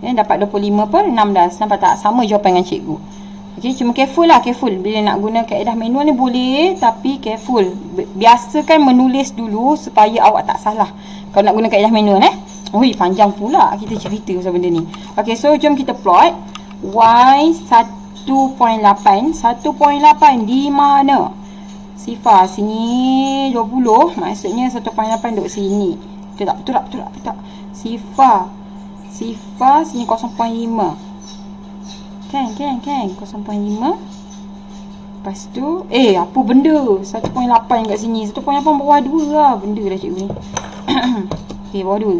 Dan dapat 25/16. Nampak tak? Sama jawapan dengan cikgu. Okay, cuma careful lah, careful. Bila nak guna kaedah manual ni boleh, tapi careful. Biasakan menulis dulu supaya awak tak salah kalau nak guna kaedah manual Ui, panjang pula kita cerita pasal benda ni. Okay, so jom kita plot. Y 1.8. 1.8 di mana? Sifar sini 20, maksudnya 1.8 duduk sini. Betul tak? Sifar sini 0.5. Kan 0.5. Lepas tu apa benda 1.8 kat sini. 1.8 bawah 2 lah. Benda dah cikgu ni. Okay, bawah 2.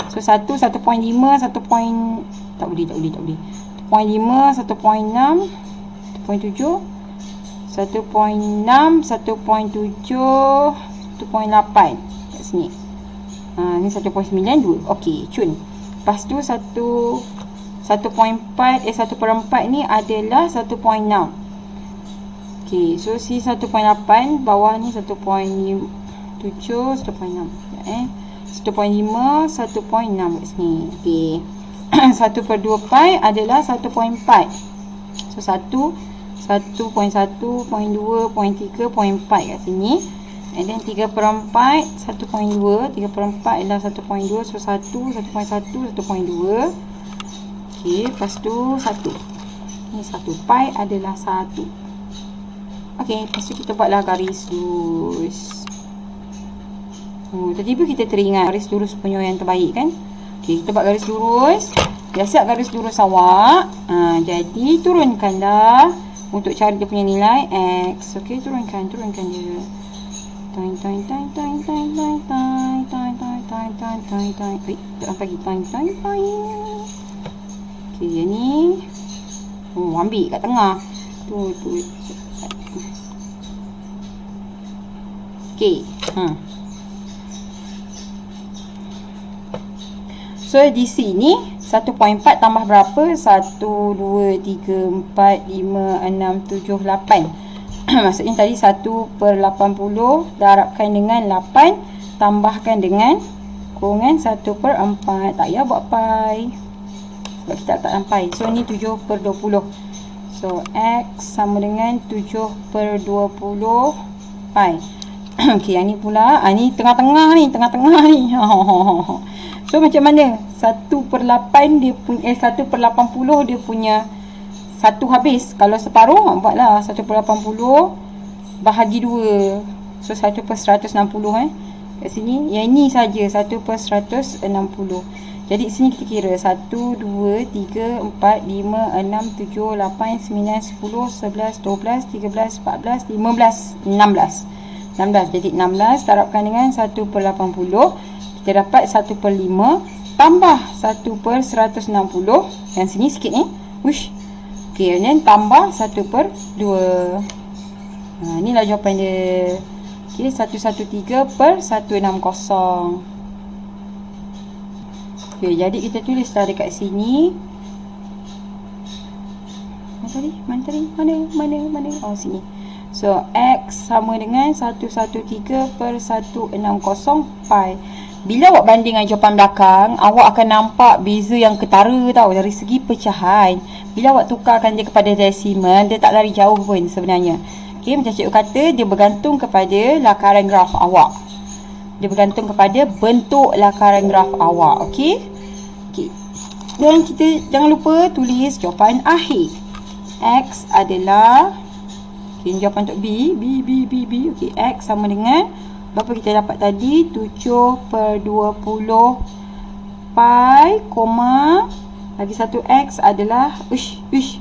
So 1, 1.5, 1. Tak boleh 1.5, 1.6. 1.7, 1.6, 1.7, 1.8 kat sini. Ni 1.92. Okey, cun. Lepas tu 1.4 ni adalah 1.6. Okey, so si 1.8 bawah ni 1.7, 1.6. 1.5, 1.6 kat sini. Okey. 1/2 pi adalah 1.4. So 1, 1.1, 0.2, 0.3, 0.4 kat sini. And then 3/4, 1.2. 3/4 adalah 1.2. So 1, 1.1, 1.2. Okey, lepas tu 1. Ni 1 pi adalah 1. Okey, lepas tu kita buatlah garis lurus. Tiba-tiba kita teringat garis lurus punya yang terbaik kan. Okey, kita buat garis lurus. Dah siap garis lurus awak. Jadi turunkanlah untuk cari dia punya nilai X. Okey, turunkan dia. Toing toing toing toing toing toing toing toing toing toing toing toing toing. Tak bagi toing toing toing. Okey, yang ni ambil kat tengah. Tu. Okey. So di sini 1.4 tambah berapa? 1, 2, 3, 4, 5, 6, 7, 8. Maksudnya tadi 1/80 darabkan dengan 8 tambahkan dengan kurungan 1/4. Tak payah buat pi sebab kita tak pi. So ni 7/20. So X sama dengan 7/20 pi. Okey, yang ni pula ni tengah-tengah ni. So macam mana? 1/8 dia punya 1/80 dia punya 1 habis. Kalau separuh buatlah 1/80 bahagi 2. So 1/160 kat sini. Yang ni saja 1/160. Jadi sini kita kira 1, 2, 3, 4, 5, 6, 7, 8, 9, 10, 11, 12, 13, 14, 15, 16. Jadi 16 darabkan dengan 1/80. Kita dapat 1/5 tambah 1/160. Yang sini sikit ni. Wish. Okey, dan tambah 1/2. Inilah jawapan dia. Okey, 113/160. Okey, jadi kita tulislah dekat sini. Mana? Oh, sini. So, X sama dengan 113/160 pi. Bila awak banding dengan jawapan belakang, awak akan nampak beza yang ketara tau dari segi pecahan. Bila awak tukarkan dia kepada desimal, dia tak lari jauh pun sebenarnya. Okey, macam cikgu kata, dia bergantung kepada lakaran graf awak. Dia bergantung kepada bentuk lakaran graf awak. Okey. Dan kita jangan lupa tulis jawapan akhir. X adalah jawapan untuk B. Okey, X sama dengan berapa kita dapat tadi? 7/20 pi, lagi satu X adalah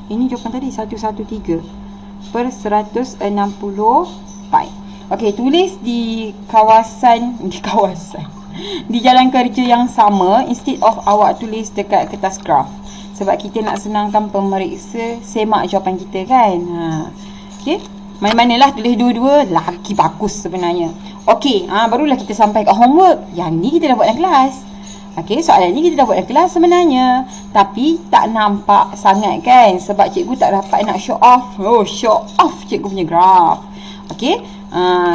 ini jawapan tadi 113/160 pi. Okey, tulis di kawasan di jalan kerja yang sama instead of awak tulis dekat kertas graf. Sebab kita nak senangkan pemeriksa semak jawapan kita kan. Okey, mana-manalah tulis dua-dua lagi bagus sebenarnya. Okey, barulah kita sampai kat homework. Yang ni kita dah buat dalam kelas. Okey, soalan ni kita dah buat dalam kelas sebenarnya. Tapi tak nampak sangat kan? Sebab cikgu tak dapat nak show off. Show off cikgu punya graf. Okey,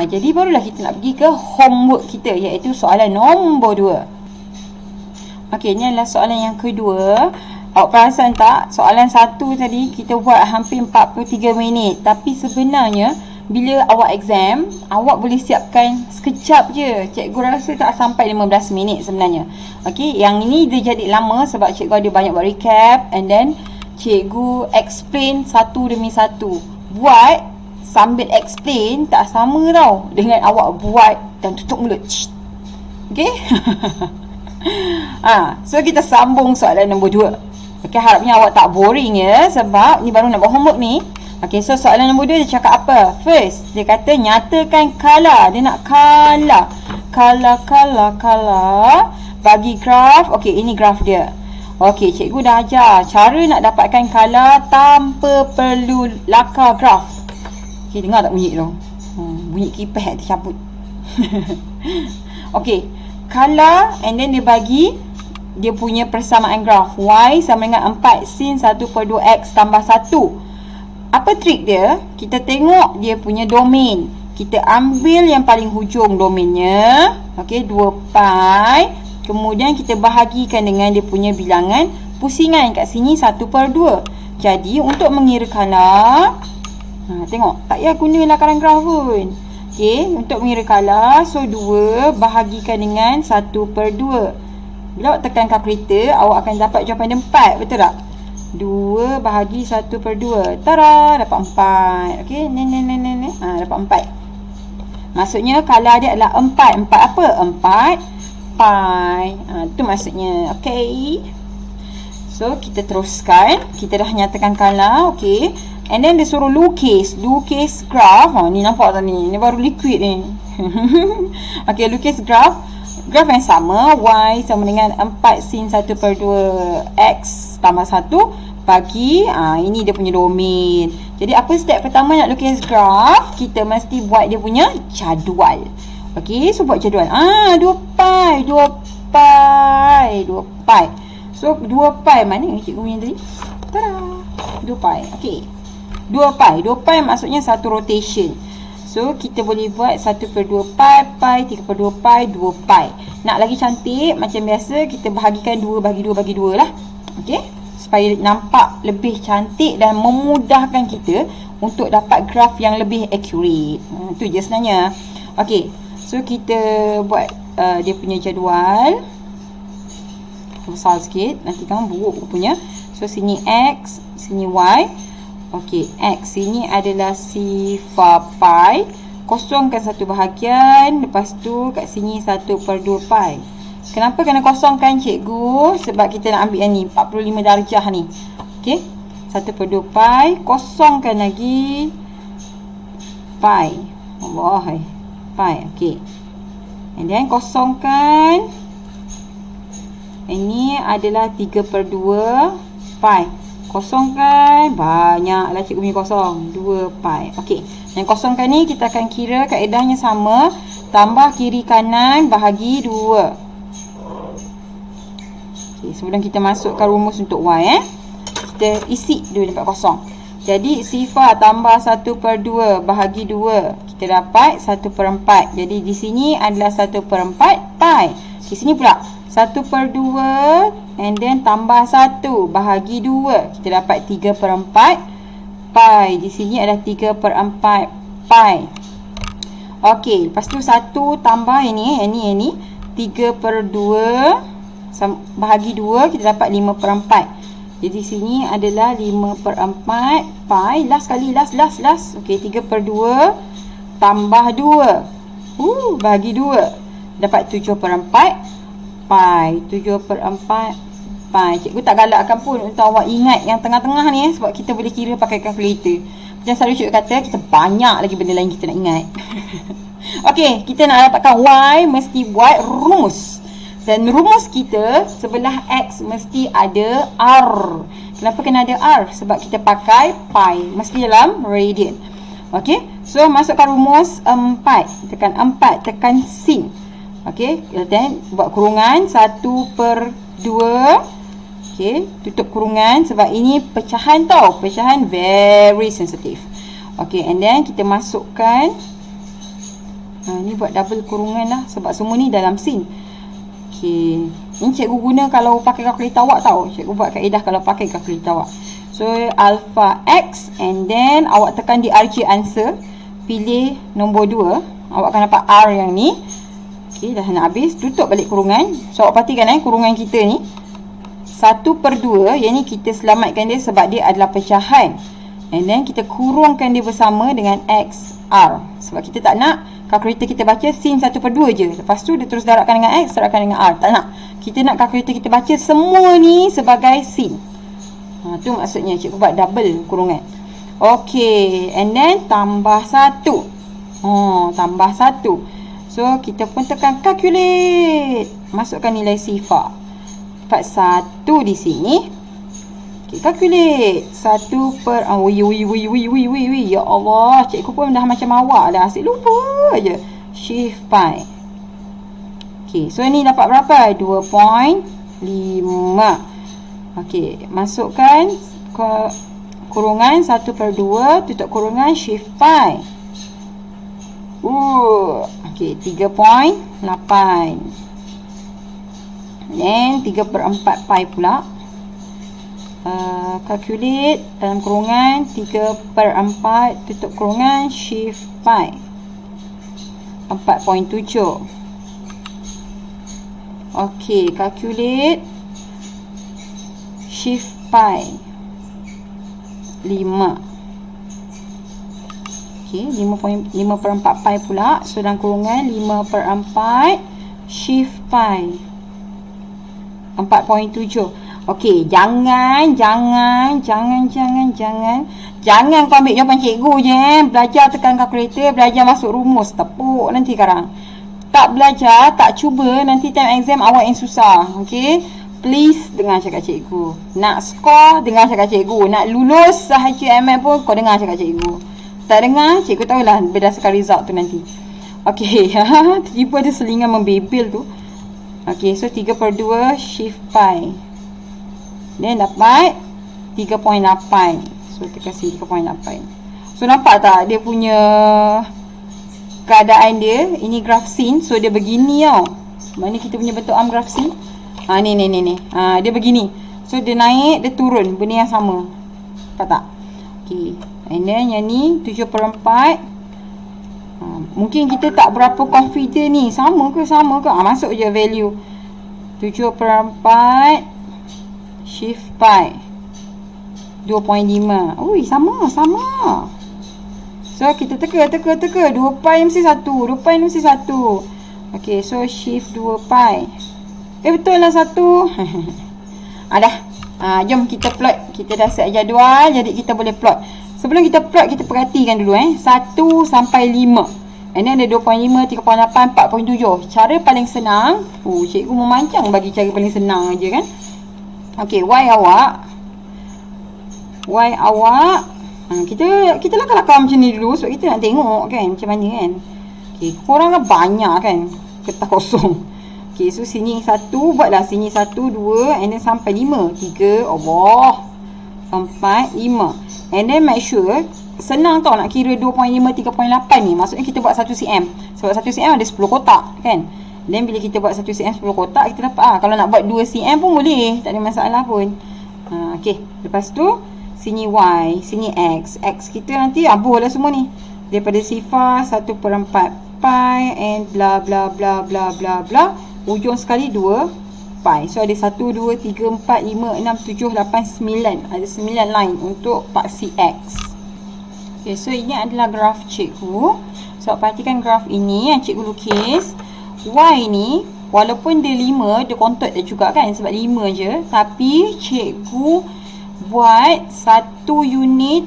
jadi barulah kita nak pergi ke homework kita, iaitu soalan nombor 2. Okey, ni adalah soalan yang kedua. Awak perasan tak? Soalan 1 tadi kita buat hampir 43 minit. Tapi sebenarnya bila awak exam, awak boleh siapkan sekejap je. Cikgu rasa tak sampai 15 minit sebenarnya. Okey, yang ini dia jadi lama sebab cikgu ada banyak buat recap. And then cikgu explain satu demi satu. Buat sambil explain tak sama tau dengan awak buat dan tutup mulut. Okey. So kita sambung soalan nombor 2. Okey, harapnya awak tak boring ya, sebab ni baru nak buat homework ni. Okey, so soalan nombor 2 dia cakap apa? First, dia kata nyatakan kala. Dia nak kala bagi graf. Okey, ini graf dia. Okey, cikgu dah ajar cara nak dapatkan color tanpa perlu lakar graf. Okey, dengar tak bunyi tu? Bunyi kipas yang tercabut. Okey, color and then dia bagi dia punya persamaan graf. Y sama dengan 4 sin 1/2x tambah 1. Apa trik dia? Kita tengok dia punya domain. Kita ambil yang paling hujung domainnya. Okey, 2 pi. Kemudian kita bahagikan dengan dia punya bilangan pusingan kat sini 1/2. Jadi untuk mengira color, tengok, tak payah guna lakaran graf pun. Okey, untuk mengira color, so 2 bahagikan dengan 1/2. Bila awak tekan kalkulator, awak akan dapat jawapan dia 4, betul tak? 2 bahagi 1/2. Tara, dapat 4. Okey, dapat 4. Maksudnya color dia adalah 4. 4 apa? 4 pi. Itu maksudnya. Okey. So, kita teruskan. Kita dah nyatakan color. Okey. And then dia suruh lukis. Lukis graf. Ni nampak tak ni? Ni baru liquid ni. Okey, lukis graf. Graf yang sama. Y sama dengan 4 sin 1/2x tambah 1 bagi ini dia punya domain. Jadi apa step pertama nak lukis graf? Kita mesti buat dia punya jadual. Okey, so buat jadual. 2 pi, 2 pi, 2 pi. So 2 pi mana yang cikgu punya tadi? Tada. 2 pi. Okey. 2 pi. 2 pi maksudnya satu rotation. So kita boleh buat 1/2 pi, pi, 3/2 pi, 2 pi. Nak lagi cantik macam biasa kita bahagikan 2 bagi 2 bagi 2 lah. Okey, supaya nampak lebih cantik dan memudahkan kita untuk dapat graf yang lebih accurate. Itu je sebenarnya. Okey, so kita buat dia punya jadual. Besar sikit, nanti kan buruk rupanya. So sini X, sini Y. Okey, X sini adalah sifar pi. Kosongkan satu bahagian. Lepas tu kat sini 1/2 pi. Kenapa kena kosongkan cikgu? Sebab kita nak ambil yang ni 45 darjah ni. Okey, 1/2 pi. Kosongkan lagi pi. Allah, pi. Okey, and then kosongkan. Ini adalah 3/2 pi. Kosongkan. Banyaklah cikgu punya kosong. 2 pi. Okey, yang kosongkan ni kita akan kira kaedahnya sama. Tambah kiri kanan bahagi 2. Okey, sebelum kita masukkan rumus untuk Y, kita isi dulu dapat kosong. Jadi sifar tambah 1/2 bahagi 2, kita dapat 1/4. Jadi di sini adalah 1/4 pi. Di sini pula 1/2 and then tambah 1 bahagi 2, kita dapat 3/4 pi. Di sini ada 3/4 pi. Okey, lepas tu 1 tambah ini 3/2 bahagi 2, kita dapat 5/4. Jadi di sini adalah 5/4 pi. Last sekali, last. Okey, 3/2 tambah 2 bahagi 2, dapat 7/4 pi. 7/4 pi. Cikgu tak galakkan pun untuk awak ingat yang tengah-tengah ni, sebab kita boleh kira pakai kalkulator. Macam selalu cikgu kata, kita banyak lagi benda lain kita nak ingat. Okey, kita nak dapatkan Y, mesti buat rumus. Dan rumus kita sebelah X mesti ada R. Kenapa kena ada R? Sebab kita pakai pi, mesti dalam radian. Okey, so masukkan rumus 4. Tekan 4, tekan sin. Okey, dan buat kurungan 1/2. Okey, tutup kurungan sebab ini pecahan tau. Pecahan very sensitive. Okey, and then kita masukkan ni buat double kurungan lah sebab semua ni dalam sin. Okey, ini cikgu guna kalau pakai kalkulator awak tau. Cikgu buat kaedah kalau pakai kalkulator awak. So alpha X, and then awak tekan di RG answer, pilih nombor 2, awak akan dapat R yang ni. Okey, dah nak habis, tutup balik kurungan. So awak perhatikan kurungan kita ni 1/2, yang ni kita selamatkan dia sebab dia adalah pecahan. And then kita kurungkan dia bersama dengan XR. Sebab kita tak nak kalkulator kita baca sin 1/2 je. Lepas tu dia terus darabkan dengan X, darabkan dengan R. Tak nak. Kita nak kalkulator kita baca semua ni sebagai sin. Tu maksudnya cikgu buat double kurungan. Okey, and then tambah 1. Tambah 1. So kita pun tekan calculate. Masukkan nilai sifar. dapat 1 di sini. Okay, calculate 1 per ya Allah, cikgu pun dah macam awak dah, asyik lupa je. Shift pi. Okay, so ni dapat berapa? 2.5. Okay, masukkan kurungan 1 per 2 tutup kurungan shift pi. Okay, 3.8. Dan 3 per 4 pi pula. Calculate dalam kurungan 3 per 4 tutup kurungan shift pi 4.7. ok, calculate shift pi 5. ok, 5 per 4 pi pula. So dalam kurungan 5 per 4 shift pi 4.7. Okey, jangan kau ambil jawapan cikgu je. Belajar tekan kalkulator, belajar masuk rumus, tepuk nanti sekarang. Tak belajar, tak cuba, nanti time exam awak yang susah. Okey, please dengar cakap cikgu. Nak skor, dengar cakap cikgu. Nak lulus sahaja ML pun, kau dengar cakap cikgu. Tak dengar, cikgu tahulah berdasarkan result tu nanti. Okey, tiba ada selingan membebel tu. Okey, so 3 per 2 shift pi. Then dapat 3.8. So kita kasih 3.8. So nampak tak dia punya keadaan dia? Ini graph scene. So dia begini tau. Mana kita punya bentuk arm graph scene? Ni. Dia begini. So dia naik, dia turun. Benda yang sama. Nampak tak? Okay. And then yang ni 7 per 4. Mungkin kita tak berapa confident ni. Sama ke? Masuk je value 7 per 4 shift pi 2.5. Ui, sama. So kita teka 2 pi mesti 1. Ok, so shift 2 pi. Betul lah 1. Dah. Jom kita plot. Kita dah set jadual, jadi kita boleh plot. Sebelum kita plot, kita perhatikan dulu 1 sampai 5. And then ada 2.5, 3.8, 4.7. Cara paling senang. Cikgu memancang bagi cara paling senang aja kan. Okey, Y awak kita lakar macam ni dulu sebab kita nak tengok kan macam mana kan. Okey, korang kan banyak kan kertas kosong. Okey, so sini 1, buatlah sini 1, 2 and then sampai 5. 3, Allah, 4, 5. And then make sure senang tau nak kira 2.5, 3.8 ni. Maksudnya kita buat 1 cm. Sebab 1 cm ada 10 kotak kan. Dan bila kita buat 1 cm 10 kotak, kita dapat kalau nak buat 2 cm pun boleh, tak ada masalah pun. Okey, lepas tu sini Y, sini X. X kita nanti abuhlah semua ni. Daripada sifar 1 per 4 pi and bla bla bla bla bla bla. Ujung sekali 2 pi. So ada 1, 2, 3, 4, 5, 6, 7, 8, 9. Ada 9 line untuk paksi X. Okey, so ini adalah graf cikgu. So perhatikan graf ini yang cikgu lukis. Y ni walaupun dia 5, dia kontot dia juga kan sebab 5 je, tapi cikgu buat 1 unit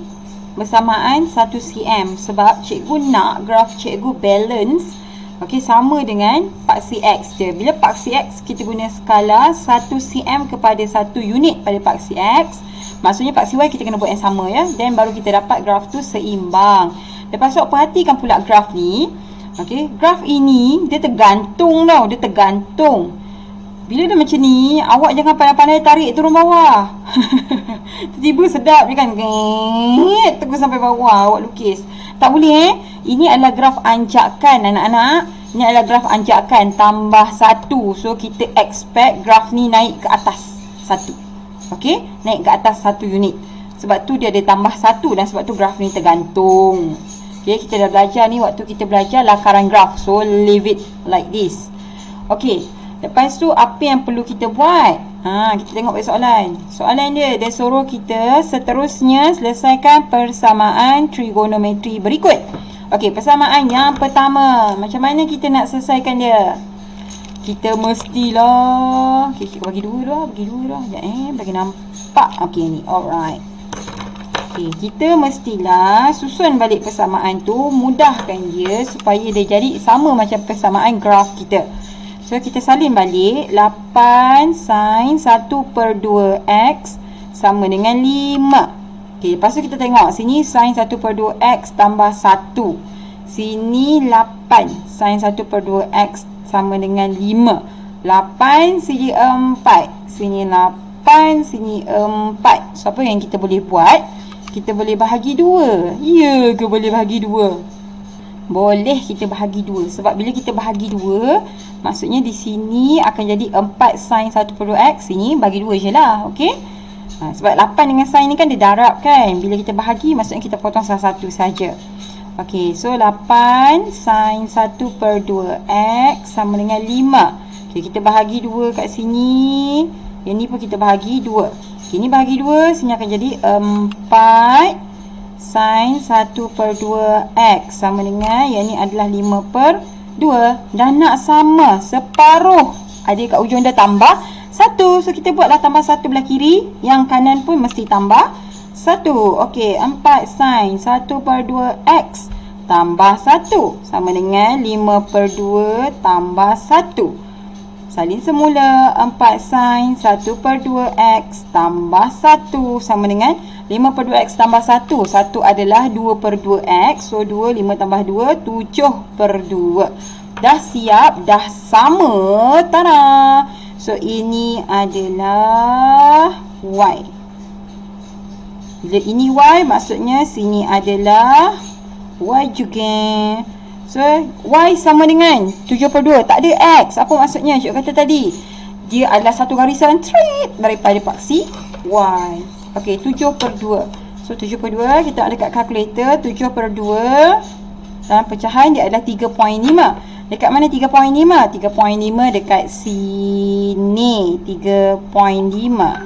bersamaan 1 cm sebab cikgu nak graf cikgu balance. Okey, sama dengan paksi X je. Bila paksi X kita guna skala 1 cm kepada 1 unit pada paksi X, maksudnya paksi Y kita kena buat yang sama ya. Dan baru kita dapat graf tu seimbang. Lepas tu perhatikan pula graf ni. Okey, graf ini dia tergantung tau, dia tergantung. Bila dia macam ni, awak jangan pandai-pandai tarik turun bawah. Tiba-tiba sedap je kan. Terus sampai bawah awak lukis. Tak boleh Ini adalah graf anjakan anak-anak. Ini adalah graf anjakan tambah 1. So kita expect graf ni naik ke atas 1. Okey, naik ke atas 1 unit. Sebab tu dia ada tambah 1 dan sebab tu graf ni tergantung. Okay, kita dah belajar ni waktu kita belajar lakaran graf. So, leave it like this. Okay, lepas tu apa yang perlu kita buat? Kita tengok balik soalan. Soalan dia suruh kita seterusnya selesaikan persamaan trigonometri berikut. Okay, persamaan yang pertama. Macam mana kita nak selesaikan dia? Kita mestilah... Okay, kita bagi dua dah. Bagi nampak. Okay, ni. Alright. Okay, kita mestilah susun balik persamaan tu, mudahkan dia supaya dia jadi sama macam persamaan graf kita. So kita salin balik. 8 sin 1/2x sama dengan 5. Okey, lepas tu kita tengok sini sin 1/2x tambah 1. Sini 8 sin 1/2x sama dengan 5. 8 sini 4. Sini 8, sini 4. So apa yang kita boleh buat? Kita boleh bahagi 2. Ya ke boleh bahagi 2? Boleh kita bahagi 2. Sebab bila kita bahagi 2, maksudnya di sini akan jadi 4 sin 1/2x. Sini bagi 2 je lah. Okey. Sebab 8 dengan sin ni kan dia darab kan. Bila kita bahagi, maksudnya kita potong salah satu saja. Okey, so 8 sin 1/2x sama dengan 5. Okey, kita bahagi 2 kat sini. Yang ni pun kita bahagi 2. Okey, ni bahagi 2, sini akan jadi 4 sin 1/2x sama dengan, yang ni adalah 5/2. Dah nak sama, separuh. Ada kat ujung dah tambah 1. So kita buatlah tambah 1 belah kiri. Yang kanan pun mesti tambah 1. Okey, 4 sin 1/2x tambah 1 sama dengan 5/2 tambah 1. Salin semula. 4 sin 1/2x tambah 1 sama dengan 5/2x tambah 1. 1 adalah 2/2x. So 2, 5 tambah 2, 7/2. Dah siap, dah sama. Tada! So ini adalah y. Bila ini y, maksudnya sini adalah y juga. So y sama dengan 7/2. Tak ada x. Apa maksudnya? Cik kata tadi, dia adalah satu garisan straight daripada paksi y. Okey, 7/2. So 7/2 kita ada kat kalkulator. 7/2 dalam pecahan dia adalah 3.5. Dekat mana 3.5? 3.5 dekat sini. 3.5.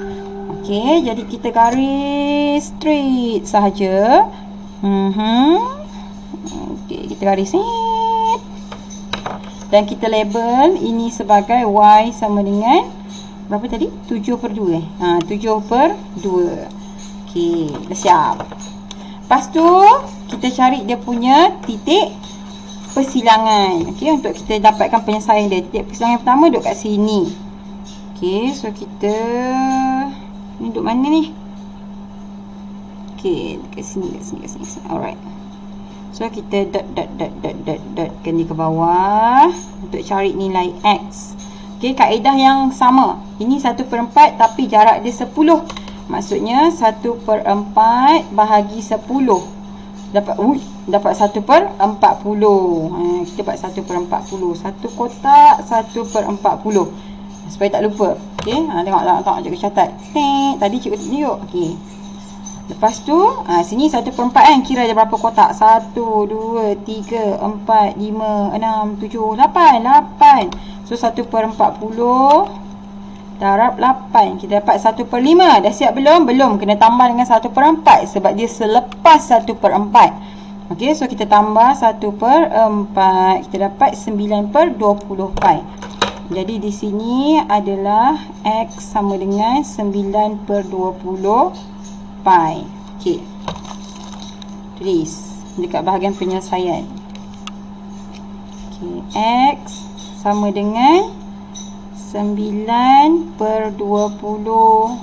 Okey, jadi kita garis straight sahaja. Okey, kita garis ni. Dan kita label ini sebagai y sama dengan berapa tadi? 7/2 7/2. Okey, dah siap. Lepas tu kita cari dia punya titik persilangan. Okey, untuk kita dapatkan penyelesaian dia. Titik persilangan pertama duduk kat sini. Okey, so kita ni duduk mana ni? Okey, kat sini. Alright. So kita dot kena ke bawah untuk cari nilai x. Okey, kaedah yang sama. Ini 1/4 tapi jarak dia 10. Maksudnya 1/4 bahagi 10. Dapat 1/40. Kita buat 1/40. Satu kotak 1/40. Supaya tak lupa. Okey, tengok cikgu catat. Tadi cikgu tunjuk. Okey. Lepas tu, sini 1/4 kan. Kira ada berapa kotak? 1, 2, 3, 4, 5, 6, 7, 8. 8. So 1/40 darab 8. Kita dapat 1/5. Dah siap belum? Belum. Kena tambah dengan 1/4 sebab dia selepas 1/4. Okey, so kita tambah 1/4. Kita dapat 9/20 pi. Jadi di sini adalah x sama dengan 9/20 pi. Okey. Tulis dekat bahagian penyelesaian. Okey, x sama dengan 9/20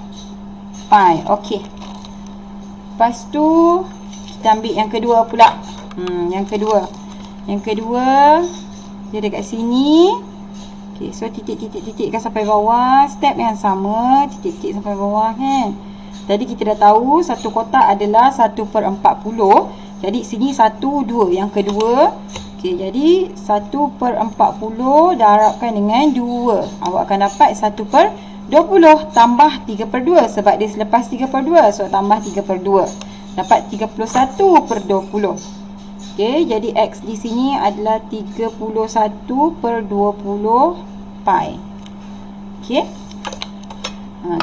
pi. Okey. Lepas tu kita ambil yang kedua pula. Yang kedua dia dekat sini. Okey, so titik-titik-titikkan sampai bawah. Step yang sama, titik-titik sampai bawah kan. Jadi kita dah tahu satu kotak adalah 1/40. Jadi sini 1, 2. Yang kedua, okey, jadi 1/40 darabkan dengan 2. Awak akan dapat 1/20 tambah 3/2 sebab dia selepas 3/2. So tambah 3/2. Dapat 31/20. Okey, jadi x di sini adalah 31/20 pi. Okey.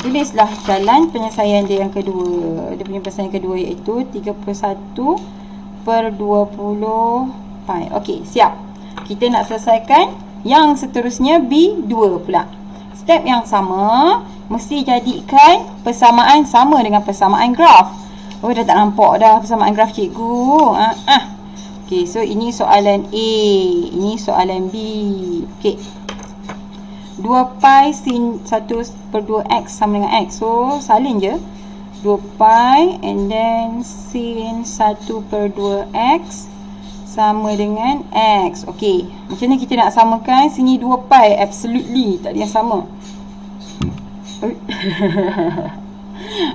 Tulislah jalan penyelesaian dia yang kedua. Dia punya penyelesaian kedua iaitu 31/20 pi. Okey, siap. Kita nak selesaikan yang seterusnya B2 pula. Step yang sama, mesti jadikan persamaan sama dengan persamaan graf. Oh, dah tak nampak dah persamaan graf cikgu. Okey, so ini soalan A, ini soalan B. Okey. 2 pi sin 1/2x sama dengan x. So salin je, 2 pi and then sin 1/2x sama dengan x. Okey, macam ni kita nak samakan. Sini 2 pi, absolutely tak ada yang sama.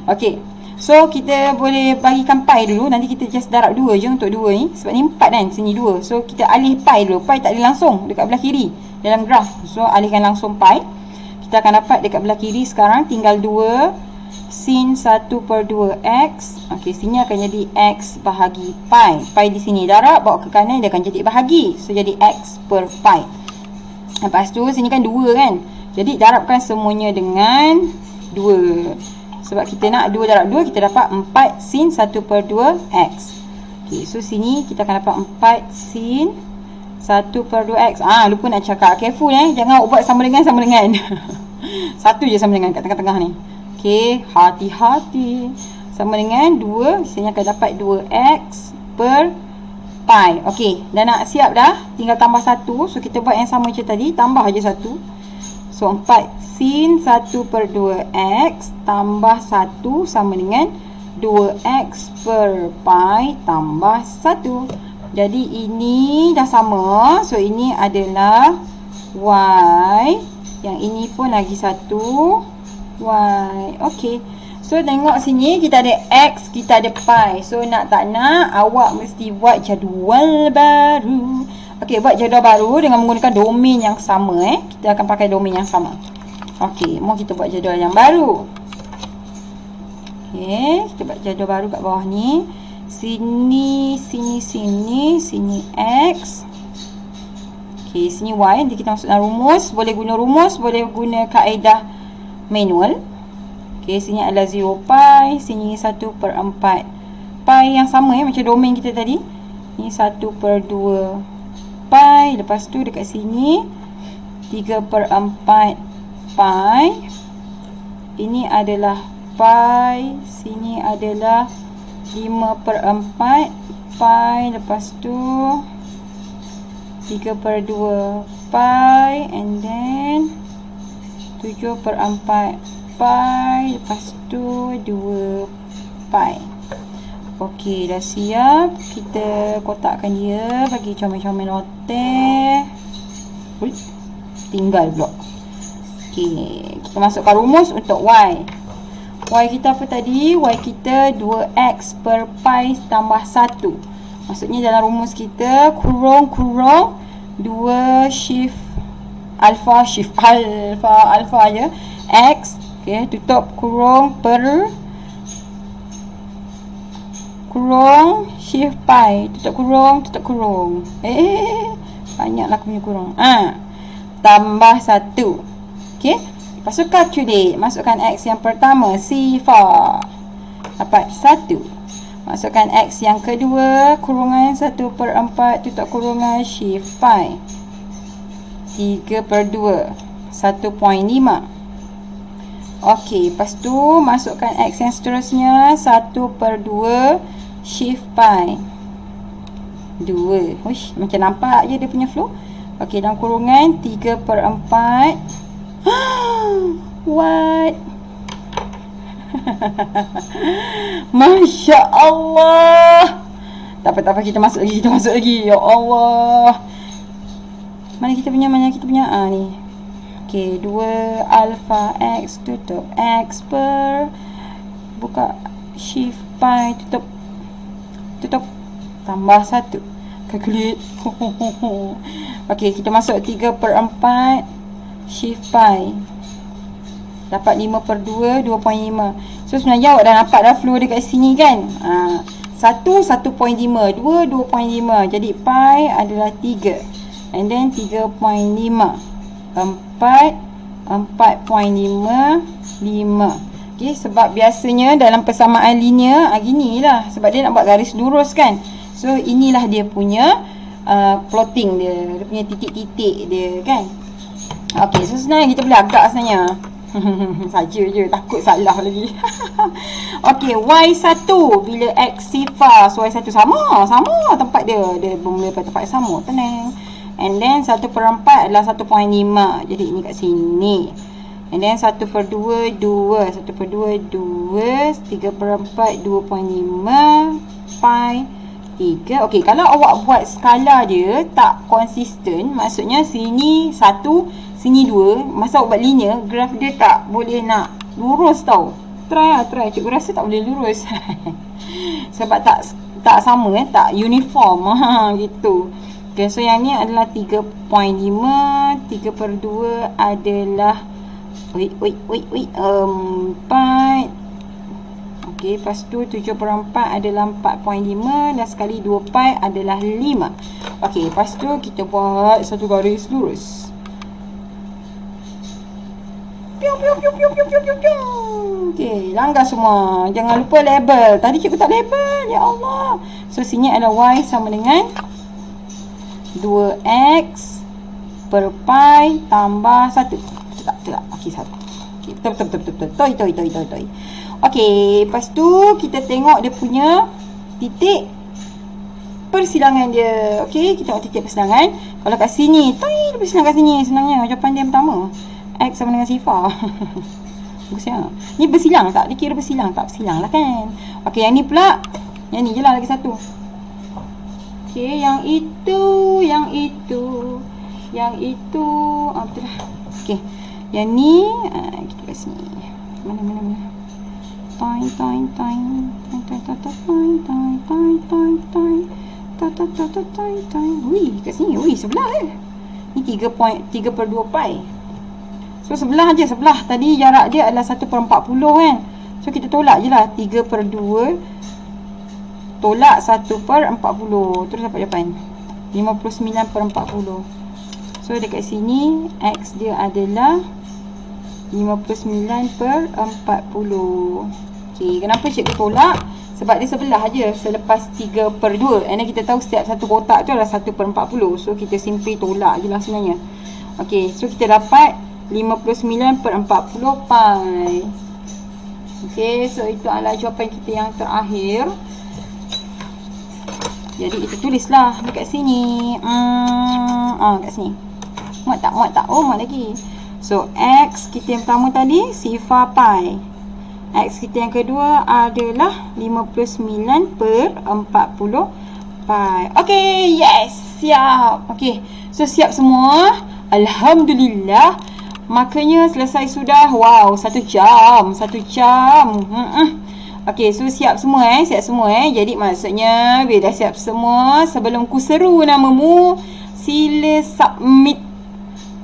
Okey, so kita boleh bagikan pi dulu. Nanti kita just darab 2 je untuk 2 ni. Sebab ni 4 kan, sini 2. So kita alih pi dulu. Pi tak ada langsung dekat belah kiri dalam graf. So alihkan langsung pi. Kita akan dapat dekat belah kiri sekarang tinggal 2 sin 1/2x. Okey, sini akan jadi x bahagi pi. Pi di sini darab, bawa ke kanan dia akan jadi bahagi. So jadi x per pi. Lepas tu sini kan 2 kan. Jadi darabkan semuanya dengan 2. Sebab kita nak 2 darab 2, kita dapat 4 sin 1/2x. Okey, so sini kita akan dapat 4 sin 1/2x. Lupa nak cakap. Careful jangan buat sama dengan. Satu je sama dengan kat tengah-tengah ni. Okey, hati-hati. Sama dengan 2, sini akan dapat 2x per pi. Okey, dah nak siap dah. Tinggal tambah 1. So kita buat yang sama macam tadi, tambah aja 1. So 4 sin 1/2x tambah 1 sama dengan 2x per pi tambah 1. Jadi ini dah sama. So ini adalah y. Yang ini pun lagi 1 y. Okey, so tengok sini kita ada x, kita ada pi. So nak tak nak awak mesti buat jadual baru. Okey, buat jadual baru dengan menggunakan domain yang sama. Kita akan pakai domain yang sama. Okey, mau kita buat jadual yang baru. Okey, kita buat jadual baru kat bawah ni. Sini x. Okey, sini y. Nanti kita masukkan rumus. Boleh guna rumus, boleh guna kaedah manual. Okey, sini adalah 0 pi. Sini 1/4 pi yang sama macam domain kita tadi. Ini 1/2 pi. Lepas tu dekat sini 3/4 pi. Ini adalah pi. Sini adalah 5/4 pi. Lepas tu 3/2 pi. And then 7/4 pi. Lepas tu 2 pi. Okey, dah siap. Kita kotakkan dia bagi comel-comel loteh. Tinggal pula. Okey, kita masukkan rumus untuk y. Y kita apa tadi? Y kita 2x per pi tambah 1. Maksudnya dalam rumus kita kurung 2 shift alpha je. X, okey, tutup kurung per kurung shift pi. Tutup kurung. Banyaklah aku punya kurung. Tambah 1. Okey. Lepas tu calculate. Masukkan x yang pertama, sifar. Dapat 1. Masukkan x yang kedua, kurungan 1/4 tutup kurungan shift pi. 3/2. 1.5. Okey. Lepas tu masukkan x yang seterusnya, 1/2 shift pi. 2. Uish, macam nampak je dia punya flow. Okey, dalam kurungan 3/4. What? Masya Allah. Tak apa, kita masuk lagi. Ya Allah. Mana kita punya? Ni. Okey, 2 alpha x tutup x per, buka shift pi, tutup tambah 1. Calculate. Okey, kita masuk 3/4 shift pi. Dapat 5/2, 2.5. So sebenarnya awak dah nampak dah flow dekat sini kan. 1, 1.5. 2, 2.5. Jadi pi adalah 3. And then 3.5. 4, 4.5, 5. Okay, sebab biasanya dalam persamaan linear gini lah. Sebab dia nak buat garis lurus kan. So inilah dia punya plotting dia. Dia punya titik-titik dia kan. Okay, so sebenarnya kita boleh agak sebenarnya. Saja je, takut salah lagi. Okey, y1 bila x sifar. So y1 sama tempat dia. Dia bermula pada tempat yang sama. Tenang. And then 1/4 adalah 1.5. Jadi ini kat sini. And then 1/2 2. 1/2 2. 3/4 2.5 pi 3. Okey, kalau awak buat skala dia tak konsisten, maksudnya sini 1, sini 2. Masa awak buat linear, graf dia tak boleh nak lurus tau. Try. Cikgu rasa tak boleh lurus. Sebab tak sama, tak uniform. Gitu. Okay, so yang ni adalah 3.5. 3/2 adalah 4. Okey, lepas tu 7/4 adalah 4.5 dan sekali 2 pi adalah 5. Okey, lepas tu kita buat satu garis lurus. Okey, langgar semua. Jangan lupa label. Tadi cikgu tak label. Ya Allah. So sini adalah y sama dengan 2x per pi tambah 1. Tak. Okey, 1. Okey, betul. Toi. Okey, lepas tu kita tengok dia punya titik persilangan dia. Okey, kita tengok titik persilangan. Kalau kat sini, dia persilang kat sini. Senangnya jawapan dia pertama. X sama dengan sifar. Bagus ya. Ni bersilang tak? Dikira bersilang tak? Bersilang lah kan. Okey, yang ni pula. Yang ni je lah lagi satu. Okey, yang itu. Betul lah. Okey, yang ni kita kat sini. Mana? Kat sini. Sebelah Ni 3/2 pi. So sebelah je. Tadi jarak dia adalah 1/40 kan. So kita tolak je lah. 3/2 tolak 1/40. Terus dapat jawapan 59/40. So dekat sini X dia adalah 59/40. Okey, kenapa cikgu tolak? Sebab dia sebelah je selepas 3/2. And then kita tahu setiap satu kotak tu adalah 1/40. So kita simply tolak je lah sebenarnya. Okey, so kita dapat 59/40 pi. Okey, so itu adalah jawapan kita yang terakhir. Jadi kita tulislah dekat sini. Kat sini. Muat tak? Oh, muat lagi. So X kita yang pertama tadi sifar pi. X kita yang kedua adalah 59/40 pi. Okey, yes, siap. Okey, so siap semua. Alhamdulillah. Makanya selesai sudah. Wow, 1 jam. Okey, so siap semua Jadi maksudnya bila dah siap semua, sebelum ku seru namamu, sila submit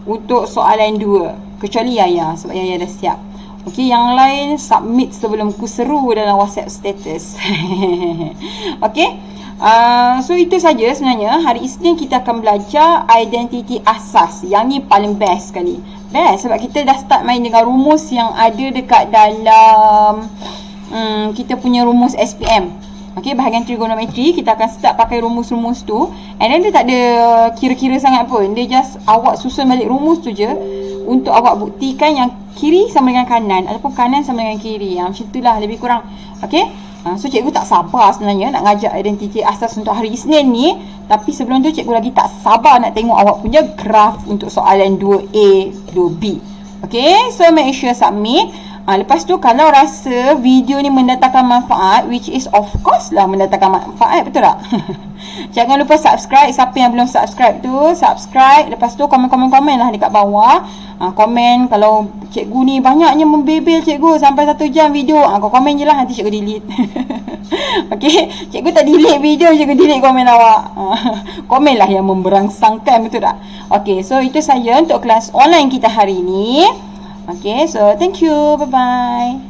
untuk soalan 2. Kecuali Yaya, sebab Yaya dah siap. Okey, yang lain submit sebelum ku seru dalam WhatsApp status. Okey. So itu saja sebenarnya. Hari Isnin kita akan belajar identiti asas. Yang ni paling best sekali. Best sebab kita dah start main dengan rumus yang ada dekat dalam kita punya rumus SPM. Okey, bahagian trigonometri kita akan start pakai rumus-rumus tu. And then dia tak ada kira-kira sangat pun. Dia just awak susun balik rumus tu je untuk awak buktikan yang kiri sama dengan kanan ataupun kanan sama dengan kiri. Macam itulah lebih kurang. Okey. So cikgu tak sabar sebenarnya nak ngajak identiti asas untuk hari Isnin ni. Tapi sebelum tu cikgu lagi tak sabar nak tengok awak punya graf untuk soalan 2A, 2B. Okey, so make sure submit. Lepas tu kalau rasa video ni mendatangkan manfaat, which is of course lah mendatangkan manfaat, betul tak? Jangan lupa subscribe. Siapa yang belum subscribe tu, subscribe. Lepas tu komen lah dekat bawah. Komen kalau cikgu ni banyaknya membebel cikgu sampai 1 jam video. Kau komen je lah, nanti cikgu delete. Okey, cikgu tak delete video, cikgu delete komen awak. Komen lah yang memberangsangkan, betul tak? Okey, so itu saja untuk kelas online kita hari ni. Okay, so thank you. Bye-bye.